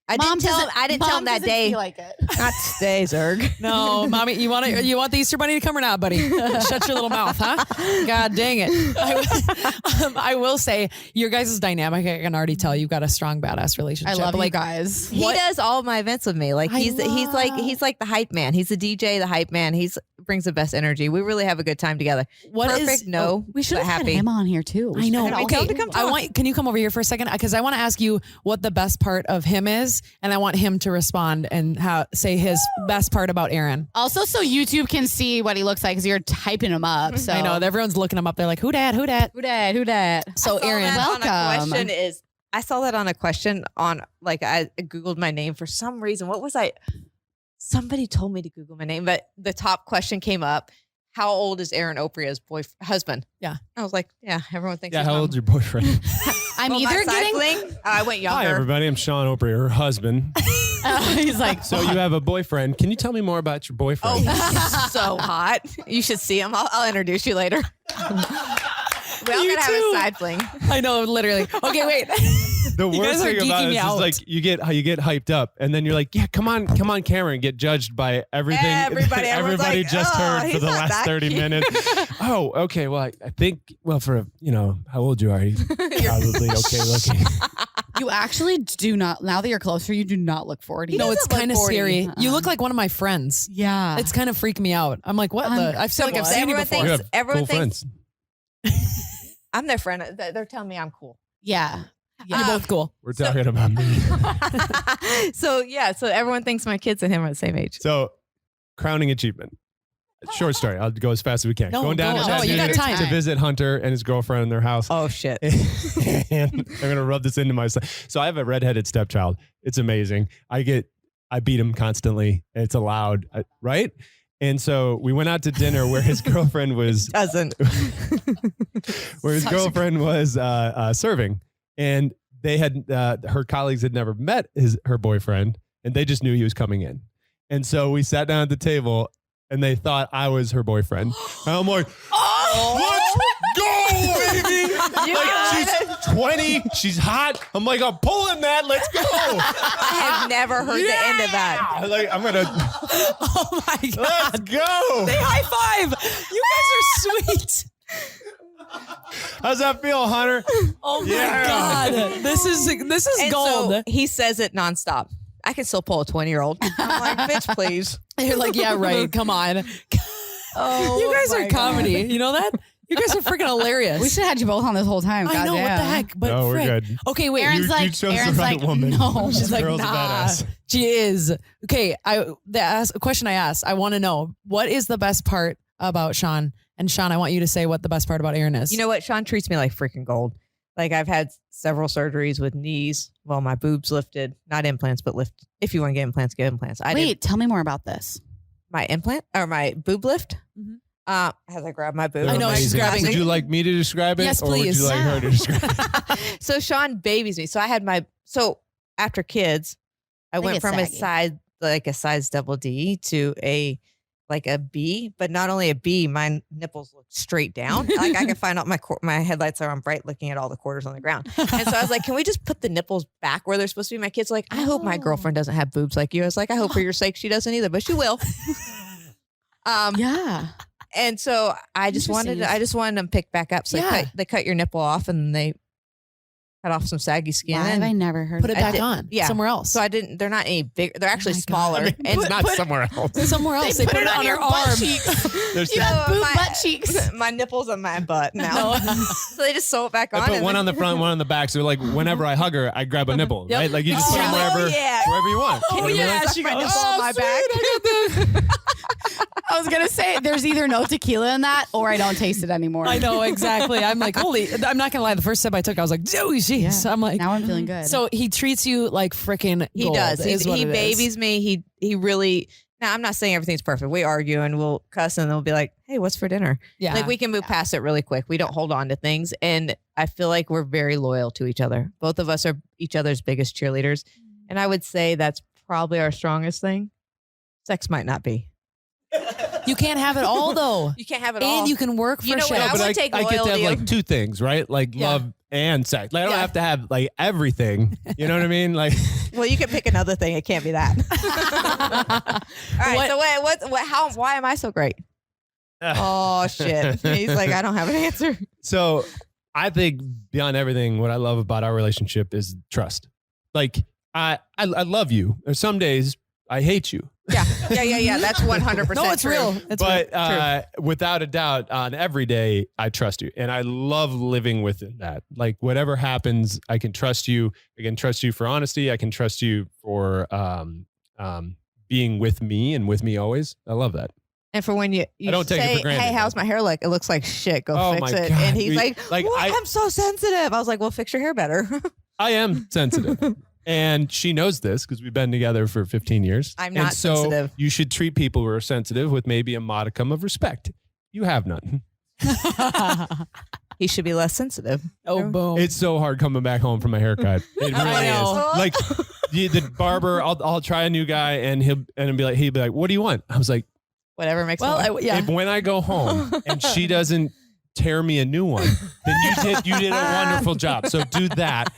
I didn't tell him that day. Like it. Not today, Zerg. No, mommy, you want the Easter Bunny to come or not, buddy? Shut your little mouth, huh? God dang it! I will say your guys' dynamic. I can already tell you've got a strong, badass relationship. I love like you guys. He does all my events with me. Like he's like the hype man. He's the DJ, the hype man. He's brings the best energy. We really have a good time together. Perfect? No, We should but have had happy. him on here too. I know. I Okay, told him to come talk. Can you come over here for a second? Because I want to ask you what the best part of him is, and I want him to respond and say his best part about Erin. Also, so YouTube can see what he looks like because you're typing him up. So I know everyone's looking him up. They're like, "Who dat? Who dat?" Who dat? So Erin, welcome. I saw that on a question on like I Googled my name for some reason. What was I? Somebody told me to Google my name, but the top question came up. How old is Erin Oprea's husband? Yeah. I was like, yeah, everyone thinks. Yeah, he's how mom. old's your boyfriend? I'm Well, either my getting. cycling, I went Hi, younger. everybody. I'm Sean Oprea, her husband. He's like, So you have a boyfriend. Can you tell me more about your boyfriend? Oh, he's so hot. You should see him. I'll introduce you later. We all You gotta have too. a side fling. I know, literally. Okay, wait. The You worst guys are thing about geeking it me is out. like you get hyped up, and then you're like, yeah, come on, camera, and get judged by everything. Everybody. Everyone's everybody like, just "Oh, heard for he's the not last that 30 cute." minutes. Oh, okay. Well, I think, for how old you are, you probably okay looking. you actually do not. Now that you're closer, you do not look 40. No, it's doesn't look kind of 40. scary. You look like one of my friends. Yeah. It's kind of freaking me out. I'm like, what the? I've So like I've what? seen you Everyone before. You thinks- have everyone cool thinks- friends. I'm their friend. They're telling me I'm cool. yeah. You're both cool. We're talking about me. So everyone thinks my kids and him are the same age. So, crowning achievement. Short story. I'll go as fast as we can. No, Going down go. to No, you got Chattanooga time. to visit Hunter and his girlfriend in their house. Oh shit. And I'm gonna rub this into myself. So I have a redheaded stepchild. It's amazing. I beat him constantly. It's allowed, right? And so we went out to dinner where his girlfriend was Doesn't. serving, and they had her colleagues had never met her boyfriend, and they just knew he was coming in. And so we sat down at the table, and they thought I was her boyfriend. And I'm like, let's go, baby! She's 20, she's hot. I'm like, I'm pulling that. Let's go. I have never heard the end of that. I'm gonna. Oh my god! Let's go. Say high five. You guys are sweet. How's that feel, Hunter? Oh my Yeah. god! This is And gold. so he says it nonstop. I can still pull a 20-year-old. I'm like, bitch, please. You're like, yeah, right. Come on. Oh, You guys my are comedy. You know that? You guys are freaking hilarious. We should have had you both on this whole time. I know what the Goddamn. heck, but No, we're frick. good. Okay, wait. Aaron's You like, chose Aaron's the right like, woman. no. This She's like, girl's a nah. badass. She is. Okay, the question I asked, I want to know, what is the best part about Sean? And Sean, I want you to say what the best part about Erin is. You know what? Sean treats me like freaking gold. Like I've had several surgeries with knees. Well, my boobs lifted, not implants, but lift. If you want to get implants, get implants. I did Wait, tell me more about this. my implant or my boob lift. Mhm. As I grab my boob. I know, They're she's amazing. grabbing Would it. you like me to describe it? Yes, or would please. you like her to describe it? So Sean babies me. So I had after kids, I They went get from saggy. a size double D to a B, but not only a B, my nipples look straight down. Like I can find out my headlights are on bright looking at all the quarters on the ground. And so I was like, can we just put the nipples back where they're supposed to be? My kids are like, I hope my girlfriend doesn't have boobs like you. I was like, I hope for your sake she doesn't either, but she will. Yeah. And so I just wanted them picked back up. So Yeah. they cut your nipple off and they cut off some saggy skin. Why have and I never heard Put of it that? back on. yeah. Somewhere else. So I didn't. They're not any big. They're actually my God. smaller. It's not somewhere else. Somewhere else. They, put it on your butt arm. cheeks. There's You have boob my- butt cheeks. My nipples on my butt now. So they just sew it back on. I put and one then- on the front, one on the back. So like whenever I hug her, I grab a nipple, Yep. right? Like you just put them Oh, wherever, yeah. wherever you want. Oh, You know what I mean? yeah. Like, She my goes, nipple on my back. I was gonna say there's either no tequila in that or I don't taste it anymore. I know, exactly. I'm like, holy, I'm not going to lie. The first sip I took, I was like, oh, jeez. I'm like, Now I'm feeling good. so he treats you like freaking He gold, does. is what He it is. babies me. He really. Now I'm not saying everything's perfect. We argue and we'll cuss and we'll be like, "Hey, what's for dinner?" Yeah. Like we can move past it really quick. We don't hold on to things, and I feel like we're very loyal to each other. Both of us are each other's biggest cheerleaders, and I would say that's probably our strongest thing. Sex might not be. You can't have it all, though. You can't have it all. And you can work for You know what? shit. I would take I get to have loyalty. like two things, right? Like Yeah. love and sex. Like I don't Yeah. have to have like everything. You know what I mean? Like Well, you can pick another thing. It can't be that. All right. What- So what? How? Why am I so great? Oh shit. He's like, I don't have an answer. So I think beyond everything, what I love about our relationship is trust. Like I love you. There's some days I hate you. Yeah. That's 100%. No, it's true. real. It's real. But without a doubt, on every day, I trust you. And I love living within that. Like whatever happens, I can trust you. I can trust you for honesty. I can trust you for being with me and with me always. I love that. And for when you I don't take it say, for granted, "Hey, how's my hair look?" It looks like shit. Go Oh fix my it. God. And he's like, Like, "What? I'm so sensitive." I was like, "Well, fix your hair better." I am sensitive. And she knows this because we've been together for 15 years. I'm And not so sensitive. You should treat people who are sensitive with maybe a modicum of respect. You have none. He should be less sensitive. Oh, boom. It's so hard coming back home from a haircut. It I really know. is. Like the barber, I'll try a new guy and he'll be like, "What do you want?" I was like, Whatever makes well, sense. yeah. if when I go home and she doesn't tear me a new one, then you did a wonderful job. So do that.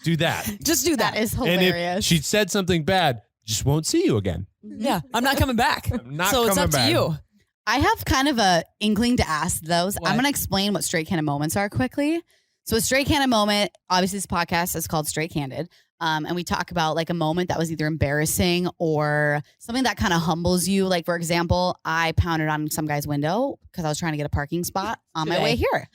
Do that. Just do that. that is And hilarious. if she said something bad, just won't see you again. Yeah. I'm not coming back. I'm not so it's coming up back. to you. I have kind of a inkling to ask those. What? I'm going to explain what straight candid moments are quickly. So a straight candid moment, obviously this podcast is called Straight Candid. And we talk about like a moment that was either embarrassing or something that kind of humbles you. Like, for example, I pounded on some guy's window because I was trying to get a parking spot on my way here.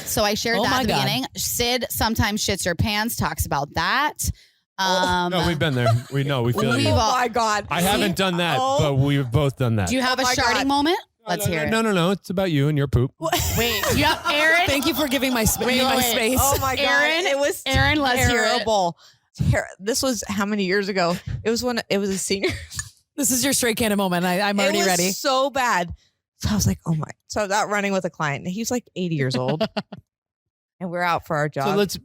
So I shared Oh that my at the God. beginning. Sid sometimes shits her pants, talks about that. No, we've been there. We know. We feel We've you. all- Oh my God. I haven't done that, Oh. but we've both done that. Do you have Oh a my sharding God. moment? Let's hear it. No. It's about you and your poop. Wait, you have Erin? Thank you for giving my, Wait, my wait. space. Oh my God. Erin, It was Erin, let's hear it. terrible. This was how many years ago? It was a senior. This is your straight candid moment. I'm It already was ready. so bad. So I was like, oh my. So I was out running with a client. He's like 80 years old. And we're out for our job. So let's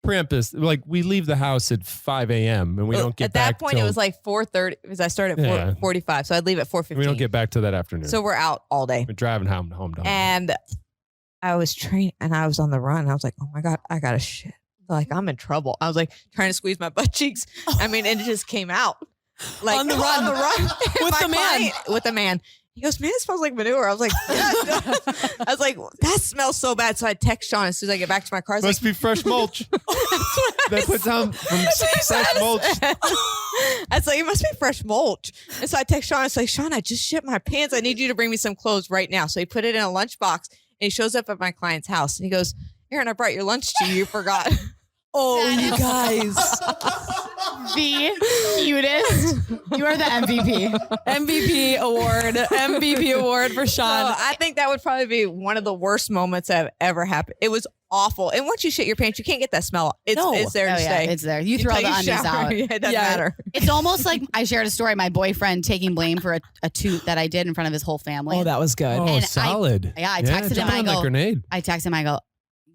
preempt this. Like we leave the house at 5 a.m. and we don't get at back that point, it till- was like 4:30 because I started at Yeah. 4:45. So I'd leave at 4:15. we don't get back till that afternoon. So we're out all day. we're driving home. And I was training and I was on the run. I was like, oh my God, I got to shit. Like, I'm in trouble. I was like trying to squeeze my butt cheeks. I mean, and it just came out. Like On the run. With My the man. client- With the man. He goes, man, it smells like manure. I was like, yeah, it does. I was like, that smells so bad. So I text Sean as soon as I get back to my car. I was Must be fresh mulch. They put some from fresh mulch. I was like, it must be fresh mulch. And so I text Sean. I was like, Sean, I just shit my pants. I need you to bring me some clothes right now. So he put it in a lunchbox and he shows up at my client's house and he goes, Erin, I brought your lunch to you. You forgot. Oh, you guys. The cutest. You are the MVP. MVP award for So Sean. I think that would probably be one of the worst moments that have ever happened. It was awful. And once you shit your pants, you can't get that smell. It's No. there to Oh, yeah, stay. it's there. You throw Until the you undies shower. out. Yeah, it doesn't Yeah. matter. It's almost like I shared a story. My boyfriend taking blame for a toot that I did in front of his whole family. Oh, that was good. Oh, And solid. I texted him, drop it I on that go- grenade. I text him. I go,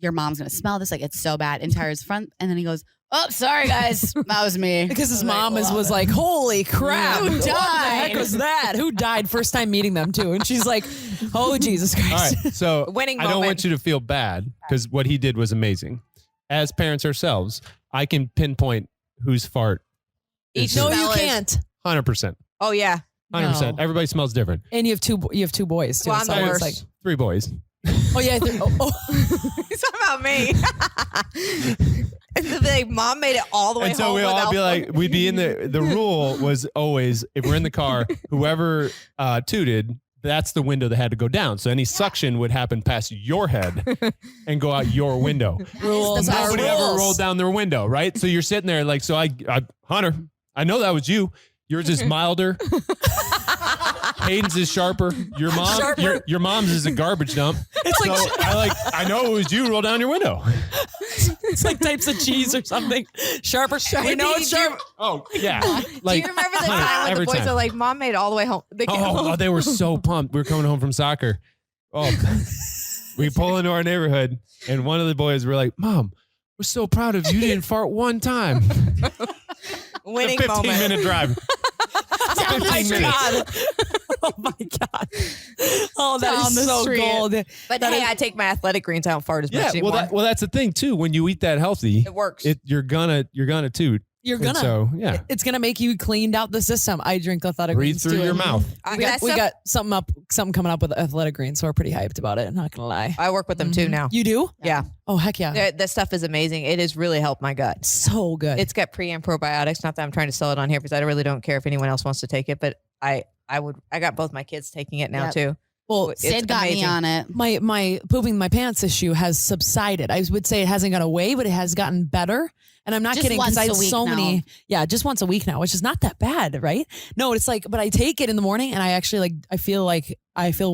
your mom's gonna smell this. Like it's so bad. And Tyra's front. And then he goes, oh, sorry guys, that was me. Because his I was mom like, was like, holy crap. Who What the heck died? was that? Who died first time meeting them too? And she's like, oh, Jesus All Christ. right. So Winning I don't moment. want you to feel bad because what he did was amazing. As parents ourselves, I can pinpoint whose fart. Each No, smell you is- can't. 100%. Oh, yeah. 100%. No. Everybody smells different. And you have two boys too. Well, I'm so the it's worst. like, 3 boys. Oh yeah. He's talking about me. And the mom made it all the way And so home. we'd all without be them. like, we'd be in the rule was always, if we're in the car, whoever tooted, that's the window that had to go down. So any suction would happen past your head and go out your window. Rules are Nobody ever rules. rolled down their window, right? So you're sitting there like, so I Hunter, I know that was you. Yours is milder. Hayden's is sharper. Your mom, Sharper. Your mom's is a garbage dump. It's so I know it was you. Roll down your window. It's like types of cheese or something. Sharper. We know it's sharp. Oh yeah. Do Like, you remember the Hunter, time when the every boys time. are like, Mom made it all the way home? They get home. Oh, they were so pumped. We were coming home from soccer. Oh, we pull into our neighborhood, and one of the boys were like, "Mom, we're so proud of you. You didn't fart one time." Winning A moment. 15-minute drive. Down the 15 street. minutes. Oh my God. Oh, that Down is the so street. gold. But That hey, is- I take my athletic greens. I don't fart as Yeah, much anymore. well, that's the thing too. When you eat that healthy, it works. you're gonna toot. You're And gonna. so yeah, It's gonna make you cleaned out the system. I drink athletic breathe greens through too. your mouth. I, We that got stuff- something coming up with athletic greens, so we're pretty hyped about it. Not gonna lie. I work with them too Mhm. now. You do? Yeah. Oh heck yeah. That stuff is amazing. It has really helped my gut. So good. It's got pre and probiotics. Not that I'm trying to sell it on here because I really don't care if anyone else wants to take it, but I got both my kids taking it now Yep. too. well, It's Sid got me amazing. on it. my pooping my pants issue has subsided. I would say it hasn't gone away, but it has gotten better. And I'm not Just kidding because once I a have week so now. many. Yeah, just once a week now, which is not that bad, right? No, it's like, but I take it in the morning, and I actually I feel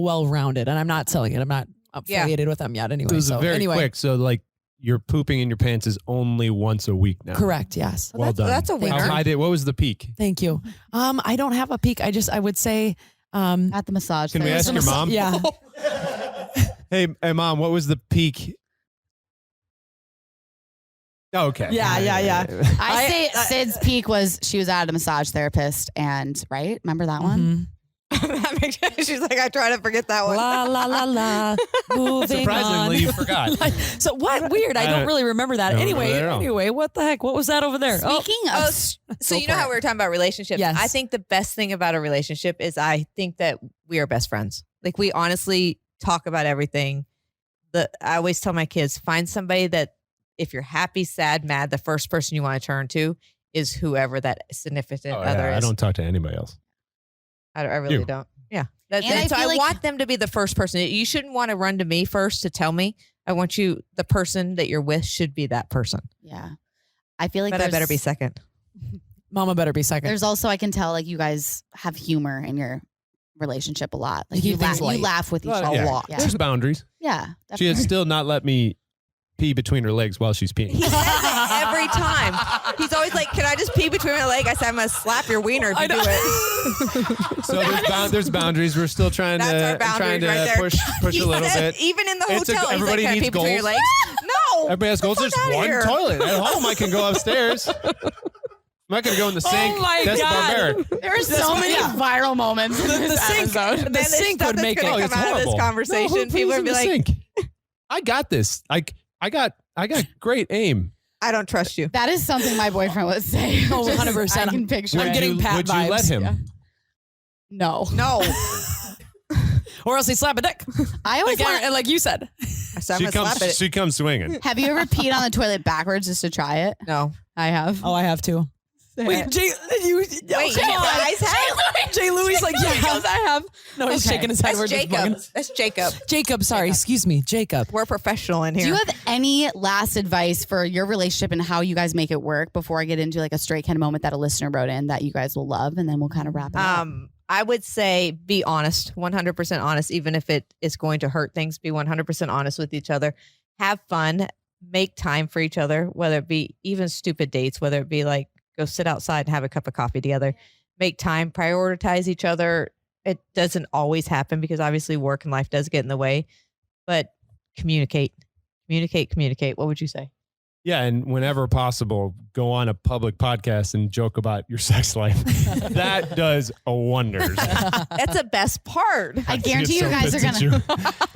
well rounded, and I'm not selling it. I'm not affiliated with them yet, anyway. It was so very anyway, quick. So like you're pooping in your pants is only once a week now. correct. Yes. Well done. That's a Thank winner. How high did? What was the peak? Thank you. I don't have a peak. I would say. At the massage. Can we therapist. ask your mom? Yeah. Hey, mom, what was the peak? Oh, okay. Yeah. I say Sid's peak was she was at a massage therapist and right? Remember that one? Mhm. That makes sense. She's like, I try to forget that one. La la la la. Moving Surprisingly, on. you forgot. So what? Weird. I don't really remember that. don't Anyway, remember that at all. anyway, what the heck? What was that over there? Oh, Speaking Oh, of so Go you know for how it. we were talking about relationships? Yes. I think the best thing about a relationship is I think that we are best friends. Like we honestly talk about everything. I always tell my kids, find somebody that if you're happy, sad, mad, the first person you want to turn to is whoever that significant Oh, other yeah, is. I don't talk to anybody else. I really You. don't. Yeah. And I So feel I like- want them to be the first person. You shouldn't want to run to me first to tell me. I want you, the person that you're with should be that person. yeah. I feel like But I better be there's- second. Mama better be second. There's also I can tell like you guys have humor in your relationship a lot. Like You you, keep things light. laugh with each Well, other yeah. a lot. Yeah. There's boundaries. Yeah. She has still not let me pee between her legs while she's peeing. He says it every time. He's always like, "Can I just pee between my leg?" I said, "I'm gonna slap your wiener if you do it." So there's boundaries. We're still trying That's our to boundaries right there. push He a little says, bit. even in the It's a- hotel, he's like, everybody "Can I pee needs between your goals." legs?" No. Everybody has goals. Get There's the fuck outta one here. toilet at home. I can go upstairs. I'm not gonna go in the sink. my That's God. barbaric. There are so many yeah. viral moments in The this sink- episode. the Then there's sink stuff would that's make gonna it. Oh, it's come out of this horrible. conversation. No, who People pees are in gonna the be like, sink? I got this. I got great aim. "I don't trust you." That is something my boyfriend would say. Oh, 100%. I can picture I'm it. getting Pat would you let vibes. him? Yeah. No. No. Or else they slap a dick. I always want And like you said. I said, "I'm gonna slap it." She comes swinging. Have you ever peed on the toilet backwards just to try it? No. I have. Oh, I have to. Wait, Jay, Wait, come you on. guys have? Jay Louis like, yeah, I have. no, he's Okay. shaking his head. That's We're just Jacob. bugging. That's Jacob. Jacob, sorry, excuse me, Jacob. We're professional in here. Do you have any last advice for your relationship and how you guys make it work before I get into like a straight kind of moment that a listener wrote in that you guys will love, and then we'll kind of wrap it up. I would say be honest, 100% honest, even if it is going to hurt things. Be 100% honest with each other. Have fun. Make time for each other, whether it be even stupid dates, whether it be like go sit outside and have a cup of coffee together. Make time, prioritize each other. It doesn't always happen because obviously work and life does get in the way, but communicate. What would you say? Yeah, and whenever possible, go on a public podcast and joke about your sex life. That does a wonders. That's the best part. I guarantee you guys are gonna.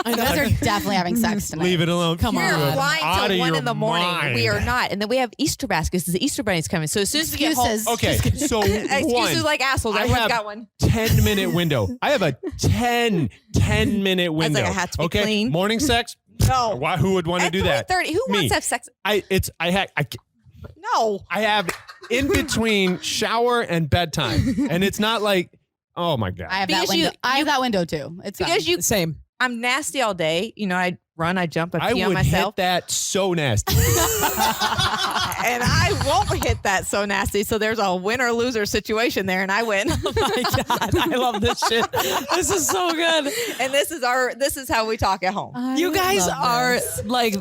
You guys are definitely having sex tonight. Leave it alone. Come We're on. flying Out till of 1 your in the morning. mind. We are not. And then we have Easter baskets. The Easter bunny's coming. So as soon as we get home, Excuses. Okay, so excuses one, like assholes. I Everyone's have got one. 10-minute window. I have a 10-minute window. I have to be okay, clean. morning sex. No. Why? Who would want to At do that? 3:30. Who Me. wants to have sex? No. I have in between shower and bedtime, and it's not like, oh my god. I have that Because window. you- I have that window too. It's Because fine. Same. I'm nasty all day. You know, I run, I jump, I I pee on would myself. hit that so nasty. And I won't hit that so nasty. So there's a winner loser situation there, and I win. Oh my God. I love this shit. This is so good. And this is how we talk at home. You guys are like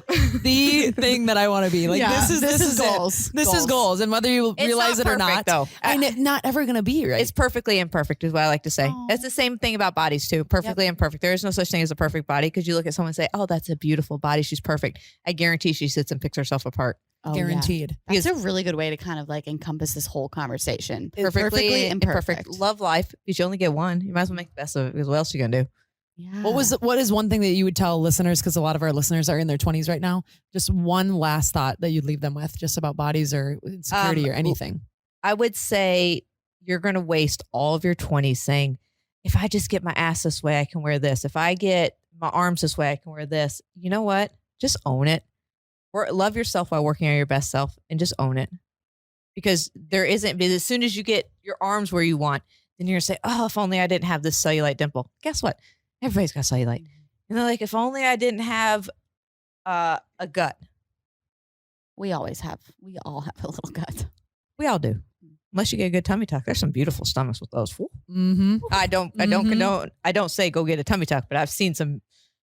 the thing that I want to be. Like Yeah, this is it. goals. This is goals. And whether you It's realize not it or not, perfect, though. not ever gonna be right. It's perfectly imperfect is what I like to say. Oh. It's the same thing about bodies too. Perfectly imperfect. There is no such thing as a perfect body because you look at someone and say, oh, that's a beautiful body. She's perfect. I guarantee she sits and picks herself apart. Oh, yeah. guaranteed. That's a really good way to kind of like encompass this whole conversation. Perfectly imperfect. Love life because you only get one. You might as well make the best of it because what else are you going to do? Yeah. What is one thing that you would tell listeners, because a lot of our listeners are in their 20s right now, just one last thought that you'd leave them with just about bodies or insecurity or anything? I would say you're going to waste all of your 20s saying, if I just get my ass this way, I can wear this. If I get my arms this way, I can wear this. You know what? Just own it. Love yourself while working on your best self and just own it. Because because as soon as you get your arms where you want, then you're going to say, oh, if only I didn't have this cellulite dimple. Guess what? Everybody's got cellulite. And they're like, if only I didn't have a gut. We all have a little gut. We all do. Unless you get a good tummy tuck. There's some beautiful stomachs with those. Mm-hmm. I don't condone. I don't say go get a tummy tuck, but I've seen some.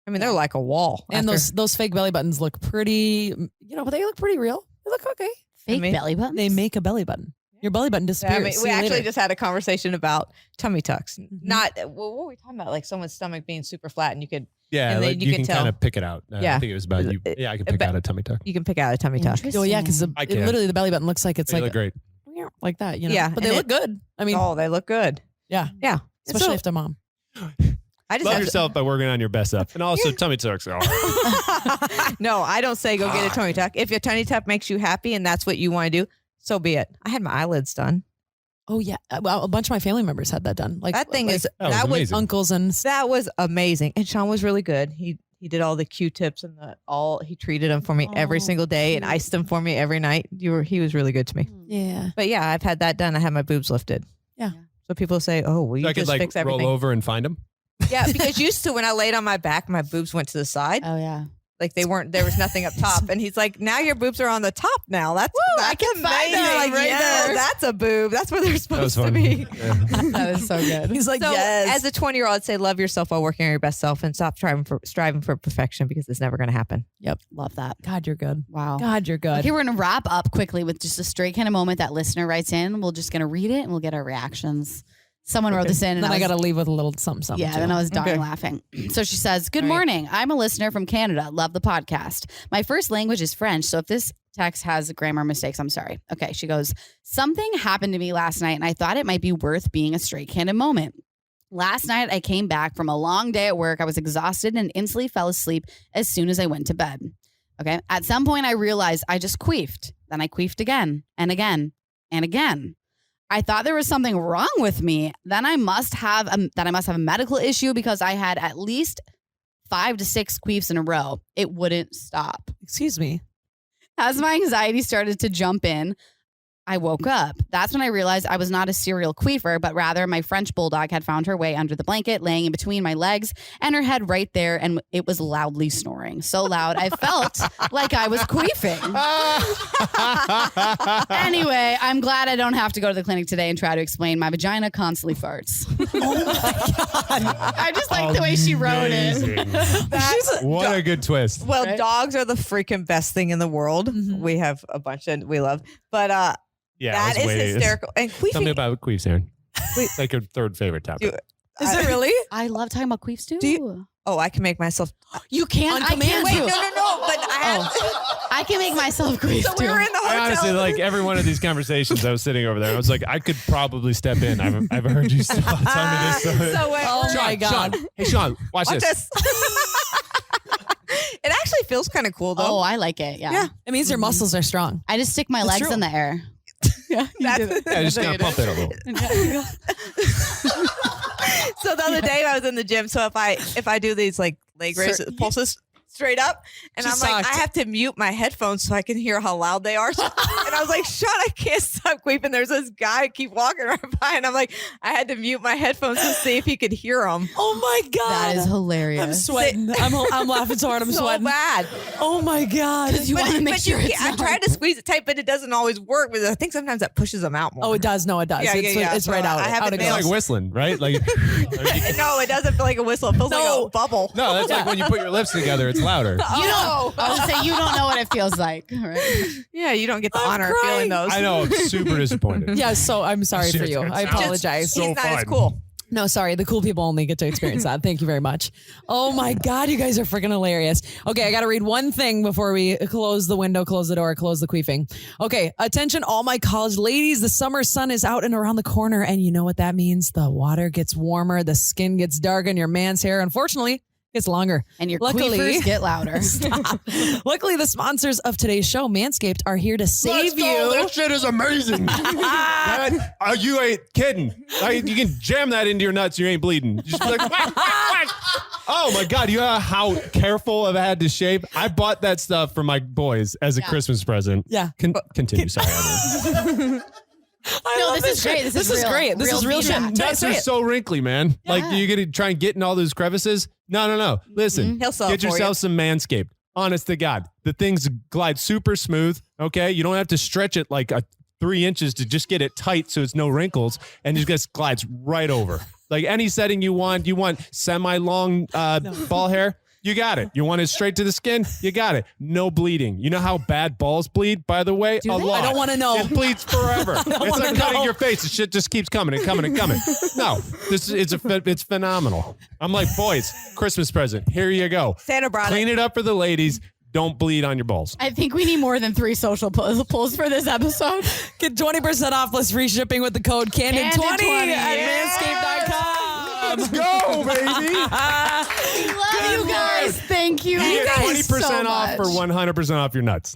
I mean, they're like a wall. And those fake belly buttons look pretty, but they look pretty real. They look okay. Fake belly buttons? They make a belly button. Your belly button disappears. I mean, See we you actually later. just had a conversation about tummy tucks. Mm-hmm. What were we talking about? Like someone's stomach being super flat, and you could Yeah, And then like you you can can kind tell. of pick it out. Yeah. I think it was about you. Yeah, I can pick But- out a tummy tuck. pick out a tummy tuck. Oh yeah, because I can. literally the belly button looks like it's They like look great. like that. Yeah, but they and look good. I mean, Oh, they look good. yeah, Yeah, especially So, if they're mom. I just Love have to- yourself by working on your best stuff, and also tummy tucks are all right. No, I don't say go get a tummy tuck. If your tummy tuck makes you happy and that's what you want to do, so be it. I had my eyelids done. Oh yeah, well, a bunch of my family members had that done. Like That thing like is That was that was amazing. uncles and that was amazing, and Sean was really good. He did all the Q-tips and he treated them for me every Oh, single day and cute. iced them for me every night. He was really good to me. yeah. But yeah, I've had that done. I had my boobs lifted. Yeah. So people say, "Oh, well, you So I could just like fix roll everything." over and find them. Yeah, because used to when I laid on my back, my boobs went to the side. Oh yeah. Like they weren't. There was nothing up top. And he's like, "Now your boobs are on the top. Now that's I can find amazing. them, like, right Yeah, there. That's a boob. That's where they're That was supposed to fun. be." Yeah. That is so good. He's like, So yes. as a 20-year-old, I'd say love yourself while working on your best self and stop striving for perfection because it's never going to happen. Love that. God, you're good. Wow. God, you're good. Okay, we're gonna wrap up quickly with just a straight kind of moment that listener writes in. We're just gonna read it and we'll get our reactions. Someone wrote this in, and then I was- got to leave with a little something. Yeah, too. then I was dying Okay. laughing. So she says, Good All right. morning. I'm a listener from Canada. Love the podcast. My first language is French. So if this text has grammar mistakes, I'm sorry. Okay. She goes, Something happened to me last night, and I thought it might be worth being a straight candid moment. Last night, I came back from a long day at work. I was exhausted and instantly fell asleep as soon as I went to bed. Okay. At some point, I realized I just queefed. Then I queefed again and again and again. I thought there was something wrong with me. Then I must have a medical issue because I had at least 5 to 6 queefs in a row. It wouldn't stop. Excuse me. As my anxiety started to jump in, I woke up. That's when I realized I was not a serial queefer, but rather my French bulldog had found her way under the blanket, laying in between my legs and her head right there, and it was loudly snoring. So loud, I felt like I was queefing. Anyway, I'm glad I don't have to go to the clinic today and try to explain my vagina constantly farts. Oh my God. I just like the way she wrote it. Amazing. What a good twist. Well, Right? dogs are the freaking best thing in the world. Mhm. We have a bunch that we love, but Yeah, that I was is waiting. hysterical. And Tell me queefing, about queefs, Erin. We- Like your third favorite topic. Is it really? I love talking about queefs too. Do you- Oh, I can make myself. You can't. On I can't. command. Wait, too. no. But I can make myself queef So too. we were in the I hotel. honestly, like every one of these conversations, I was sitting over there. I was like, I could probably step in. I've heard you tell me this. So wait, Oh we're- my God. Sean. Hey, Sean, watch watch this. this. It actually feels kind of cool though. Oh, I like it. Yeah. Yeah. It means your muscles are strong. I just stick my That's legs true. in the air. Yeah, you That's- do it. Yeah, just gonna pump it a little. So the other day I was in the gym. So if I do these like leg raises, pulses straight up, and She's I'm like, socked. I have to mute my headphones so I can hear how loud they are. So, and I was like, Sean, I can't stop queefing. There's this guy keep walking right by, and I'm like, I had to mute my headphones to see if he could hear them. Oh my God. That is hilarious. I'm sweating. I'm laughing so hard. I'm So sweating. bad. Oh my God. You want to make sure it's I not tried to squeeze it tight, but it doesn't always work. But I think sometimes that pushes them out more. Oh, it does. No, it does. Yeah, yeah. It's So right out. I haven't out it It's nailed- like goes. whistling, right? Like, No, it doesn't feel like a whistle. It feels No. like a bubble. no, that's like when you put your lips together, it's louder. You don't. I would say you don't know what it feels like. Right? Yeah, you don't get the I'm honor of feeling crying. those. I know, I'm super disappointed. Yeah, so I'm sorry for you. I apologize. So He's not as fun. cool. No, sorry. The cool people only get to experience that. Thank you very much. Oh my God, you guys are freaking hilarious. Okay, I got to read one thing before we close the window, close the door, close the queefing. Okay, attention all my college ladies. The summer sun is out and around the corner, and you know what that means? The water gets warmer, the skin gets dark, and your man's hair, unfortunately, gets longer. And your Luckily- queefers get louder. Stop. Luckily, the sponsors of today's show, Manscaped, are here to save you. That shit is amazing. You ain't kidding. You can jam that into your nuts. You ain't bleeding. You just be like, whack, whack, whack. Oh my God. You know how careful I've had to shave? I bought that stuff for my boys as a Christmas present. Yeah. Continue. Sorry. Erin. No, this is great. This is real. great. This is real shit. feedback. Try- Nuts say are it. so wrinkly, man. Like you're gonna try and get in all those crevices. No. Listen, He'll sell it get for yourself some Manscaped. Honest to God, the things glide super smooth. Okay, you don't have to stretch it like 3 inches to just get it tight so it's no wrinkles, and it just glides right over. Like any setting you want. You want semi-long ball hair. You got it. You want it straight to the skin? You got it. No bleeding. You know how bad balls bleed, by the way? Do A they? lot. I don't wanna know. It bleeds forever. It's wanna like cutting know. your face. The shit just keeps coming and coming and coming. No, it's phenomenal. I'm like, boys, Christmas present. Here you go. Santa brought Clean it up for the ladies. Don't bleed on your balls. I think we need more than 3 social pulls for this episode. Get 20% off plus free shipping with the code CANDID20 CANDID20. at manscaped.com. Let's go, baby. Love you guys. Thank you. You get guys 20% so off for much. 100% off your nuts.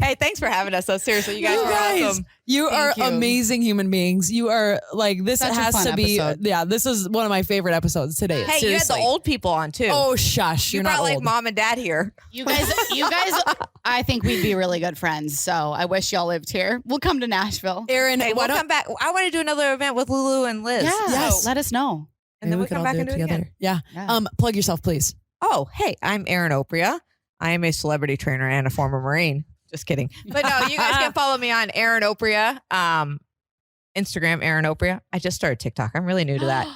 Hey, thanks for having us. So seriously, you guys You are guys, awesome. you are Thank you. amazing human beings. You are like, this Such a has fun to be, episode. yeah, this is one of my favorite episodes today. Hey, Seriously. you had the old people on too. Oh, shush. you You're brought not like old. mom and dad here. You guys, I think we'd be really good friends. So I wish y'all lived here. We'll come to Nashville. Erin, Hey, why we'll don't come back. I want to do another event with Lulu and Liz. Yeah. Yes. Let us know. And then maybe we could come all back do and it do it again. Yeah. Yeah. Plug yourself, please. Oh, hey, I'm Erin Oprea. I am a celebrity trainer and a former Marine. Just kidding. But no, you guys can follow me on Erin Oprea. Instagram, Erin Oprea. I just started TikTok. I'm really new to that.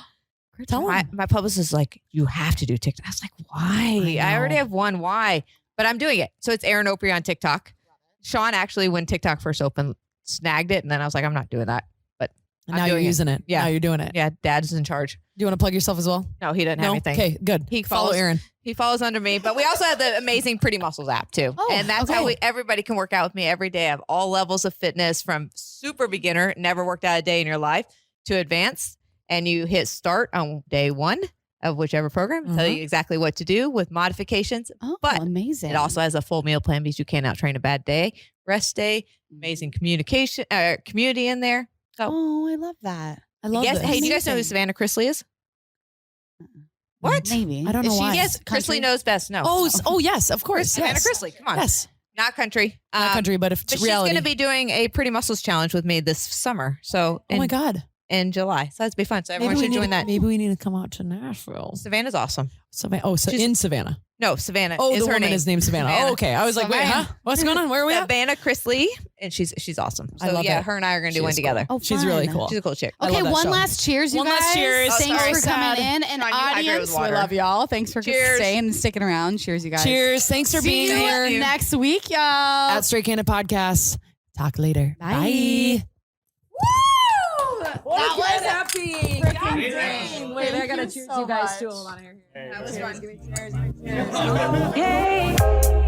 Tell my, them. my publicist is like, you have to do TikTok. I was like, why? I already know. have one. Why? But I'm doing it. So it's Erin Oprea on TikTok. Sean actually, when TikTok first opened, snagged it. And then I was like, I'm not doing that. But And I'm now you're doing it. using it. Yeah. Now you're doing it. yeah, dad's in charge. Do you want to plug yourself as well? No, he doesn't have No? anything. Okay, good. He Follow follows- Erin. He follows under me, but we also have the amazing Pretty Muscles app too. Oh, and that's how okay. everybody can work out with me every day. I have all levels of fitness from super beginner, never worked out a day in your life, to advanced. And you hit start on day 1 of whichever program, tell you exactly what to do with modifications. Oh, But amazing. It also has a full meal plan because you can't out train a bad day, rest day, amazing communication, community in there. So Oh, I love that. I love yes, this. hey, do you guys know who Amazing. Savannah Chrisley is? What? Maybe. I don't know Is she, why. yes, Country? Chrisley knows best. No. Oh, yes, of course. Savannah Yes. Chrisley. Come on. Yes. Not country. Not country, but if But she's reality. going to be doing a Pretty Muscles challenge with me this summer. So oh my God. in July. So that's be fun. So everyone should join that. Maybe we need to come out to Nashville. Savannah's awesome. Savannah. Oh, so She's- in Savannah. No, Savannah Oh, is the her woman name. is named Savannah. Savannah. Oh, okay. I was like, wait, Savannah. huh? What's going on? Where are we at? Savannah Chrisley, and she's awesome. I So love yeah, it. her and I are going to She do one is cool. together. Oh, She's really fun. cool. She's a cool chick. I Okay, love that one show. last cheers, you One guys. last cheers. Thanks Sorry, for sad. coming in. And Come on, you hydrate audience, with we water. love y'all. Thanks for Cheers. staying and sticking around. Cheers, you guys. Cheers. Thanks for See being you here. next week, y'all. At Straight Candid Podcast. Talk later. Bye. Bye. Woo! That was happy. freaking Dang. Wait, I gotta cheers so you guys much. too. Hold on here. That was fun. Give me cheers. Yay.